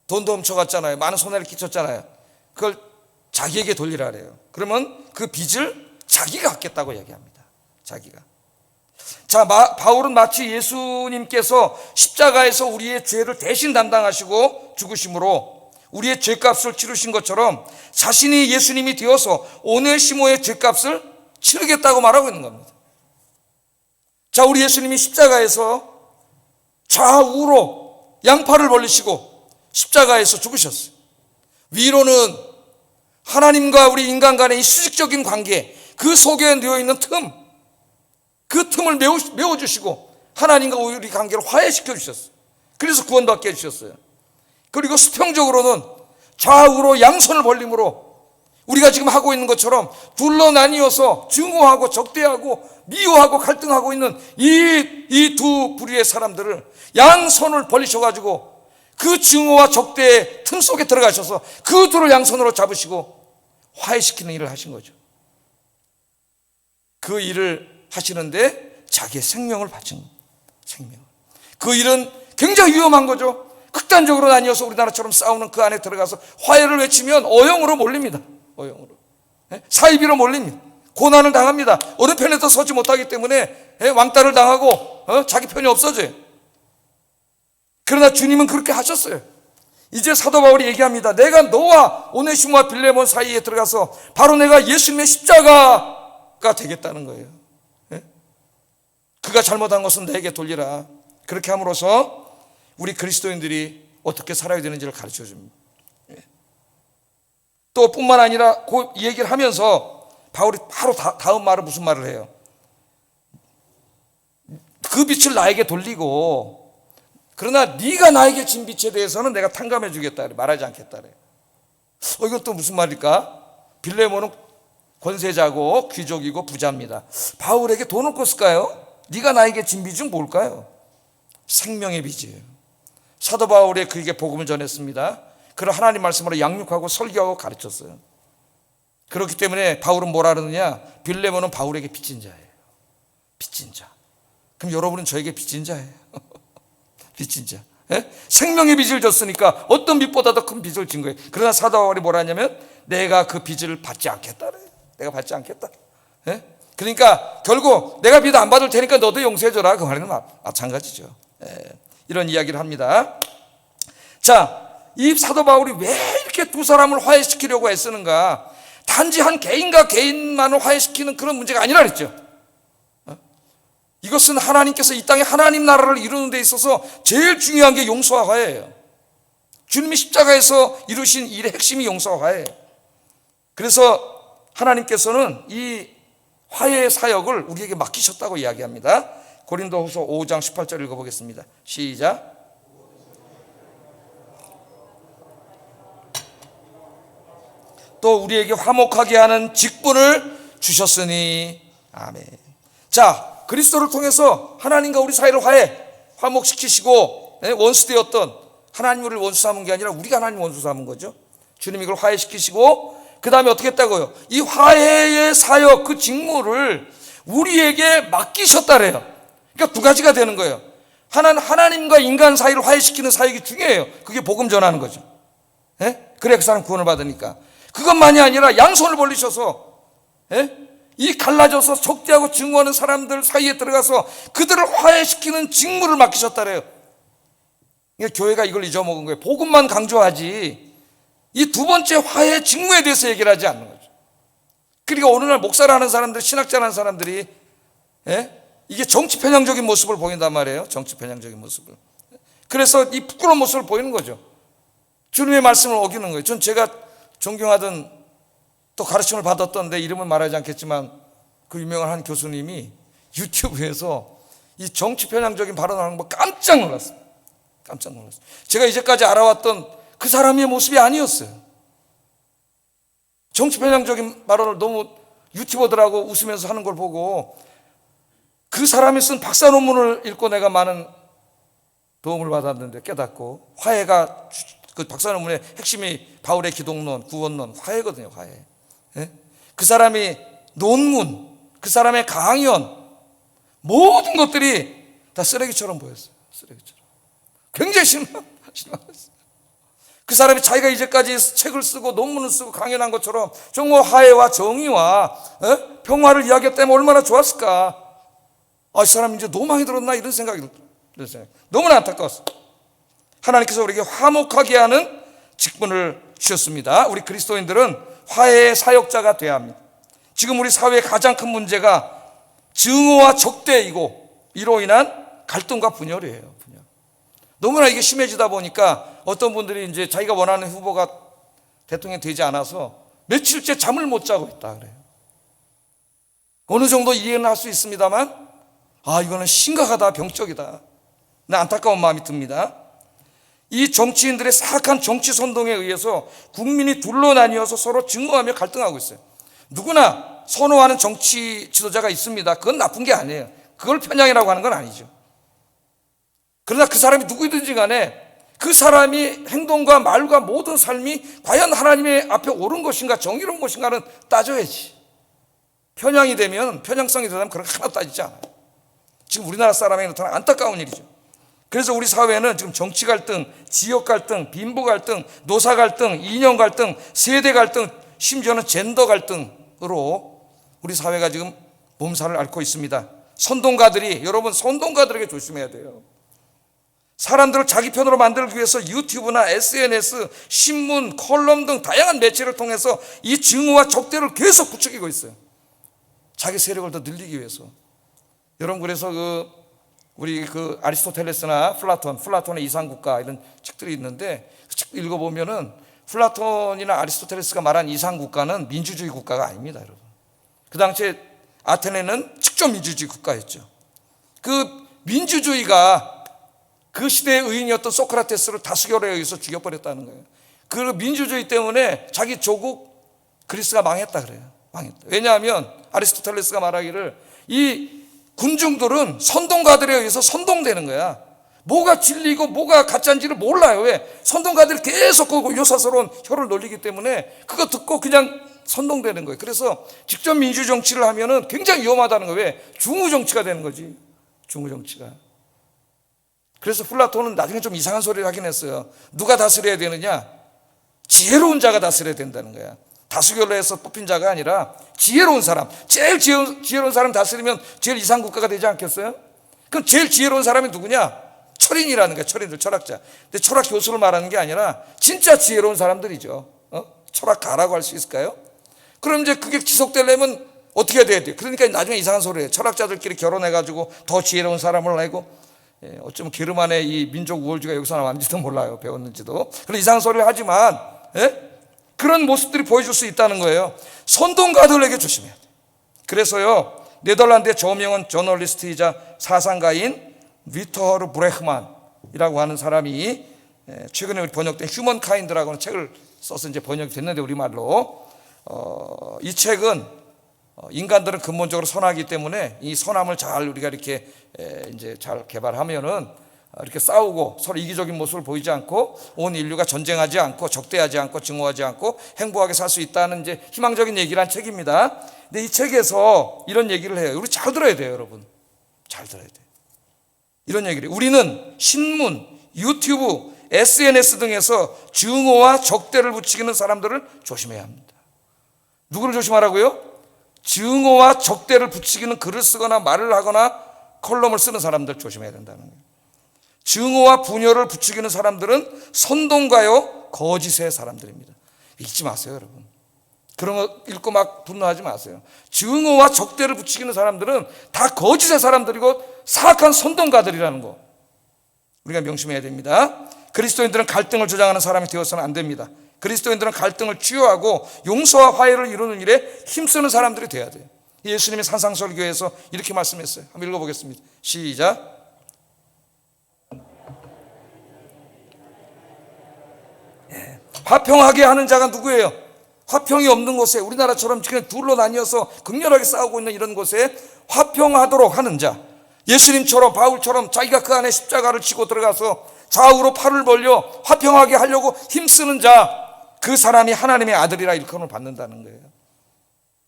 돈도 훔쳐갔잖아요. 많은 손해를 끼쳤잖아요. 그걸 자기에게 돌리라 그래요. 그러면 그 빚을 자기가 갚겠다고 얘기합니다. 자기가. 자, 바울은 마치 예수님께서 십자가에서 우리의 죄를 대신 담당하시고 죽으심으로 우리의 죄값을 치르신 것처럼 자신이 예수님이 되어서 오네시모의 죄값을 치르겠다고 말하고 있는 겁니다. 자, 우리 예수님이 십자가에서 좌우로 양팔을 벌리시고 십자가에서 죽으셨어요. 위로는 하나님과 우리 인간 간의 이 수직적인 관계, 그 속에 놓여있는 그 틈을 메워주시고 하나님과 우리 관계를 화해시켜 주셨어요. 그래서 구원받게 해주셨어요. 그리고 수평적으로는 좌우로 양손을 벌림으로 우리가 지금 하고 있는 것처럼 둘러 나뉘어서 증오하고 적대하고 미워하고 갈등하고 있는 이 2 부류의 사람들을 양손을 벌리셔가지고 그 증오와 적대의 틈 속에 들어가셔서 그 둘을 양손으로 잡으시고 화해시키는 일을 하신 거죠. 그 일을 하시는데 자기의 생명을 바친 거예요. 생명. 그 일은 굉장히 위험한 거죠. 극단적으로 나뉘어서 우리나라처럼 싸우는 그 안에 들어가서 화해를 외치면 어영으로 몰립니다. 어영으로. 사이비로 몰립니다. 고난을 당합니다. 어느 편에도 서지 못하기 때문에 왕따를 당하고 자기 편이 없어져요. 그러나 주님은 그렇게 하셨어요. 이제 사도 바울이 얘기합니다. 내가 너와 오네시모와 빌레몬 사이에 들어가서 바로 내가 예수님의 십자가가 되겠다는 거예요. 그가 잘못한 것은 내게 돌리라. 그렇게 함으로써 우리 그리스도인들이 어떻게 살아야 되는지를 가르쳐 줍니다. 또 뿐만 아니라 그 얘기를 하면서 바울이 바로 다음 말은 무슨 말을 해요? 그 빛을 나에게 돌리고 그러나 네가 나에게 진 빛에 대해서는 내가 탕감해 주겠다. 말하지 않겠다. 이건 또 무슨 말일까? 빌레몬은 권세자고 귀족이고 부자입니다. 바울에게 돈을 꿨을까요? 네가 나에게 진 빚은 뭘까요? 생명의 빚이에요. 사도 바울이 그에게 복음을 전했습니다. 그를 하나님 말씀으로 양육하고 설교하고 가르쳤어요. 그렇기 때문에 바울은 뭐라 그러느냐? 빌레몬은 바울에게 빚진 자예요. 빚진 자. 그럼 여러분은 저에게 빚진 자예요. 빚진 자. 생명의 빚을 졌으니까 어떤 빚보다 더 큰 빚을 진 거예요. 그러나 사도 바울이 뭐라 하냐면 내가 그 빚을 받지 않겠다. 내가 받지 않겠다. 그러니까 결국 내가 빚 안 받을 테니까 너도 용서해줘라. 그 말은 마찬가지죠. 이런 이야기를 합니다. 자, 이 사도 바울이 왜 이렇게 2 사람을 화해시키려고 애쓰는가? 단지 한 개인과 개인만을 화해시키는 그런 문제가 아니라 그랬죠. 이것은 하나님께서 이 땅에 하나님 나라를 이루는 데 있어서 제일 중요한 게 용서와 화해예요. 주님이 십자가에서 이루신 일의 핵심이 용서와 화해예요. 그래서 하나님께서는 이 화해의 사역을 우리에게 맡기셨다고 이야기합니다. 고린도후서 5장 18절 읽어보겠습니다. 시작. 또 우리에게 화목하게 하는 직분을 주셨으니 아멘. 자, 그리스도를 통해서 하나님과 우리 사이를 화목시키시고 원수되었던 하나님을 원수 삼은 게 아니라 우리가 하나님 원수 삼은 거죠. 주님이 이걸 화해시키시고 그 다음에 어떻게 했다고요? 이 화해의 사역, 그 직무를 우리에게 맡기셨다래요. 그러니까 두 가지가 되는 거예요. 하나는 하나님과 인간 사이를 화해시키는 사역이 중요해요. 그게 복음 전하는 거죠. 그래야 그 사람 구원을 받으니까. 그것만이 아니라 양손을 벌리셔서 이 갈라져서 적대하고 증오하는 사람들 사이에 들어가서 그들을 화해시키는 직무를 맡기셨다래요. 그러니까 교회가 이걸 잊어먹은 거예요. 복음만 강조하지 이 두 번째 화해 직무에 대해서 얘기를 하지 않는 거죠. 그러니까 어느 날 목사를 하는 사람들, 신학자라는 사람들이 이게 정치 편향적인 모습을 보인단 말이에요. 정치 편향적인 모습을. 그래서 이 부끄러운 모습을 보이는 거죠. 주님의 말씀을 어기는 거예요. 전 제가 존경하던 또 가르침을 받았던, 내 이름은 말하지 않겠지만 그 유명한 한 교수님이 유튜브에서 이 정치 편향적인 발언을 하는 거 깜짝 놀랐어요. 깜짝 놀랐어요. 제가 이제까지 알아왔던 그 사람의 모습이 아니었어요. 정치 편향적인 발언을 너무 유튜버들하고 웃으면서 하는 걸 보고 그 사람이 쓴 박사 논문을 읽고 내가 많은 도움을 받았는데 깨닫고, 화해가 그 박사 논문의 핵심이 바울의 기독론, 구원론, 화해거든요. 화해. 그 사람이 논문, 그 사람의 강연, 모든 것들이 다 쓰레기처럼 보였어요. 쓰레기처럼. 굉장히 실망했어요. 그 사람이 자기가 이제까지 책을 쓰고 논문을 쓰고 강연한 것처럼 정말 화해와 정의와 평화를 이야기했다면 얼마나 좋았을까. 이 사람 이제 너무 많이 들었나 이런 생각이 들었어요. 너무나 안타까웠어요. 하나님께서 우리에게 화목하게 하는 직분을 주셨습니다. 우리 그리스도인들은 화해의 사역자가 되어야 합니다. 지금 우리 사회의 가장 큰 문제가 증오와 적대이고 이로 인한 갈등과 분열이에요. 분열. 너무나 이게 심해지다 보니까 어떤 분들이 이제 자기가 원하는 후보가 대통령이 되지 않아서 며칠째 잠을 못 자고 있다 그래요. 어느 정도 이해는 할 수 있습니다만 이거는 심각하다, 병적이다. 안타까운 마음이 듭니다. 이 정치인들의 사악한 정치 선동에 의해서 국민이 둘로 나뉘어서 서로 증오하며 갈등하고 있어요. 누구나 선호하는 정치 지도자가 있습니다. 그건 나쁜 게 아니에요. 그걸 편향이라고 하는 건 아니죠. 그러나 그 사람이 누구든지 간에 그 사람이 행동과 말과 모든 삶이 과연 하나님의 앞에 옳은 것인가 정의로운 것인가는 따져야지. 편향이 되면, 편향성이 되면 그런 거 하나도 따지지 않아요. 지금 우리나라 사람에게 나타난 안타까운 일이죠. 그래서 우리 사회는 지금 정치 갈등, 지역 갈등, 빈부 갈등, 노사 갈등, 이념 갈등, 세대 갈등, 심지어는 젠더 갈등으로 우리 사회가 지금 몸살을 앓고 있습니다. 선동가들이, 여러분 선동가들에게 조심해야 돼요. 사람들을 자기 편으로 만들기 위해서 유튜브나 SNS, 신문, 컬럼 등 다양한 매체를 통해서 이 증오와 적대를 계속 부추기고 있어요. 자기 세력을 더 늘리기 위해서. 여러분, 그래서 우리 아리스토텔레스나 플라톤의 이상국가 이런 책들이 있는데 그 책 읽어보면은 플라톤이나 아리스토텔레스가 말한 이상국가는 민주주의 국가가 아닙니다, 여러분. 그 당시에 아테네는 직접 민주주의 국가였죠. 그 민주주의가 그 시대의 의인이었던 소크라테스를 다수결에 의해서 죽여버렸다는 거예요. 그 민주주의 때문에 자기 조국 그리스가 망했다 그래요. 망했다. 왜냐하면 아리스토텔레스가 말하기를 이 군중들은 선동가들에 의해서 선동되는 거야. 뭐가 진리고 뭐가 가짜인지를 몰라요. 왜? 선동가들이 계속 그 요사스러운 혀를 놀리기 때문에 그거 듣고 그냥 선동되는 거예요. 그래서 직접 민주정치를 하면은 굉장히 위험하다는 거예요. 왜? 중우정치가 되는 거지. 중우정치가. 그래서 플라톤은 나중에 좀 이상한 소리를 하긴 했어요. 누가 다스려야 되느냐? 지혜로운 자가 다스려야 된다는 거야. 다수결로 해서 뽑힌 자가 아니라 지혜로운 사람, 제일 지혜로운 사람 다스리면 제일 이상국가가 되지 않겠어요? 그럼 제일 지혜로운 사람이 누구냐? 철인이라는 거야. 철인들, 철학자. 근데 철학 교수를 말하는 게 아니라 진짜 지혜로운 사람들이죠. 철학가라고 할 수 있을까요? 그럼 이제 그게 지속되려면 어떻게 해야 돼요? 그러니까 나중에 이상한 소리예요. 철학자들끼리 결혼해가지고 더 지혜로운 사람을 내고, 어쩌면 게르만의 이 민족 우월주의가 여기서 나왔는지도 몰라요. 배웠는지도. 그런 이상한 소리를 하지만 그런 모습들이 보여줄 수 있다는 거예요. 선동가들에게 조심해야 돼요. 그래서요, 네덜란드의 저명한 저널리스트이자 사상가인 위터흐 브레흐만이라고 하는 사람이 최근에 번역된 휴먼 카인드라고 하는 책을 써서 이제 번역이 됐는데 우리말로 이 책은 인간들은 근본적으로 선하기 때문에 이 선함을 잘 우리가 이렇게 이제 잘 개발하면은 이렇게 싸우고 서로 이기적인 모습을 보이지 않고 온 인류가 전쟁하지 않고 적대하지 않고 증오하지 않고 행복하게 살 수 있다는 이제 희망적인 얘기를 한 책입니다. 근데 이 책에서 이런 얘기를 해요. 우리 잘 들어야 돼요, 여러분. 잘 들어야 돼요. 이런 얘기를 해요. 우리는 신문, 유튜브, SNS 등에서 증오와 적대를 부추기는 사람들을 조심해야 합니다. 누구를 조심하라고요? 증오와 적대를 부추기는 글을 쓰거나 말을 하거나 컬럼을 쓰는 사람들 조심해야 된다는 거예요. 증오와 분열을 부추기는 사람들은 선동가요 거짓의 사람들입니다. 잊지 마세요, 여러분. 그런 거 읽고 막 분노하지 마세요. 증오와 적대를 부추기는 사람들은 다 거짓의 사람들이고 사악한 선동가들이라는 거 우리가 명심해야 됩니다. 그리스도인들은 갈등을 조장하는 사람이 되어서는 안 됩니다. 그리스도인들은 갈등을 치유하고 용서와 화해를 이루는 일에 힘쓰는 사람들이 돼야 돼요. 예수님이 산상설교에서 이렇게 말씀했어요. 한번 읽어보겠습니다. 시작. 화평하게 하는 자가 누구예요? 화평이 없는 곳에, 우리나라처럼 그냥 둘로 나뉘어서 극렬하게 싸우고 있는 이런 곳에 화평하도록 하는 자, 예수님처럼 바울처럼 자기가 그 안에 십자가를 지고 들어가서 좌우로 팔을 벌려 화평하게 하려고 힘쓰는 자, 그 사람이 하나님의 아들이라 일컬음을 받는다는 거예요.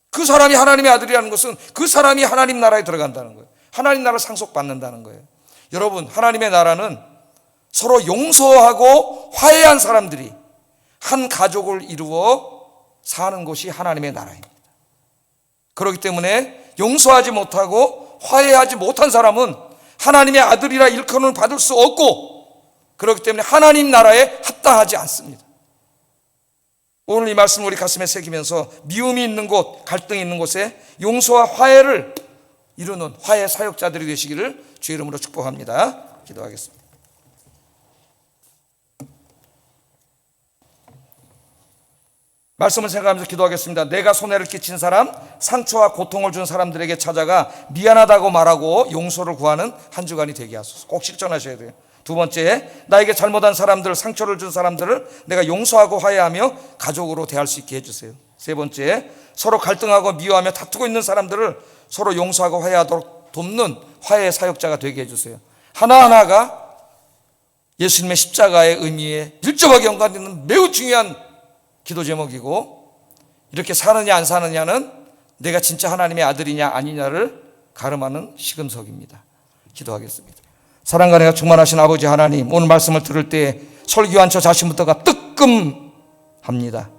그 사람이 하나님의 아들이라는 것은 그 사람이 하나님 나라에 들어간다는 거예요. 하나님 나라를 상속받는다는 거예요. 여러분, 하나님의 나라는 서로 용서하고 화해한 사람들이 한 가족을 이루어 사는 곳이 하나님의 나라입니다. 그렇기 때문에 용서하지 못하고 화해하지 못한 사람은 하나님의 아들이라 일컬음을 받을 수 없고, 그렇기 때문에 하나님 나라에 합당하지 않습니다. 오늘 이 말씀을 우리 가슴에 새기면서 미움이 있는 곳, 갈등이 있는 곳에 용서와 화해를 이루는 화해 사역자들이 되시기를 주의 이름으로 축복합니다. 기도하겠습니다. 말씀을 생각하면서 기도하겠습니다. 내가 손해를 끼친 사람, 상처와 고통을 준 사람들에게 찾아가 미안하다고 말하고 용서를 구하는 한 주간이 되게 하소서. 꼭 실천하셔야 돼요. 두 번째, 나에게 잘못한 사람들, 상처를 준 사람들을 내가 용서하고 화해하며 가족으로 대할 수 있게 해주세요. 세 번째, 서로 갈등하고 미워하며 다투고 있는 사람들을 서로 용서하고 화해하도록 돕는 화해 사역자가 되게 해주세요. 하나하나가 예수님의 십자가의 의미에 밀접하게 연관되는 매우 중요한 기도 제목이고, 이렇게 사느냐 안 사느냐는 내가 진짜 하나님의 아들이냐 아니냐를 가름하는 시금석입니다. 기도하겠습니다. 사랑과 은혜가 충만하신 아버지 하나님, 오늘 말씀을 들을 때 설교한 저 자신부터가 뜨끔합니다.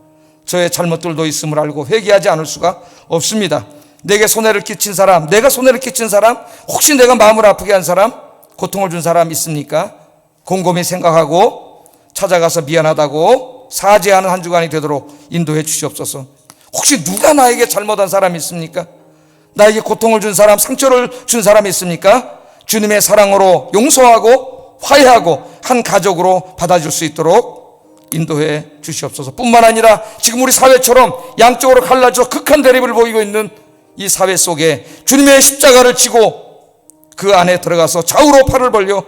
저의 잘못들도 있음을 알고 회개하지 않을 수가 없습니다. 내게 손해를 끼친 사람, 내가 손해를 끼친 사람, 혹시 내가 마음을 아프게 한 사람, 고통을 준 사람 있습니까? 곰곰이 생각하고 찾아가서 미안하다고 사죄하는 한 주간이 되도록 인도해 주시옵소서. 혹시 누가 나에게 잘못한 사람이 있습니까? 나에게 고통을 준 사람, 상처를 준 사람이 있습니까? 주님의 사랑으로 용서하고 화해하고 한 가족으로 받아줄 수 있도록 인도해 주시옵소서. 뿐만 아니라 지금 우리 사회처럼 양쪽으로 갈라져 극한 대립을 보이고 있는 이 사회 속에 주님의 십자가를 지고 그 안에 들어가서 좌우로 팔을 벌려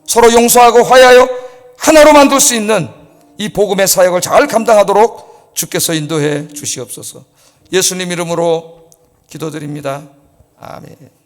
서로 용서하고 화해하여 하나로 만들 수 있는 이 복음의 사역을 잘 감당하도록 주께서 인도해 주시옵소서. 예수님 이름으로 기도드립니다. 아멘.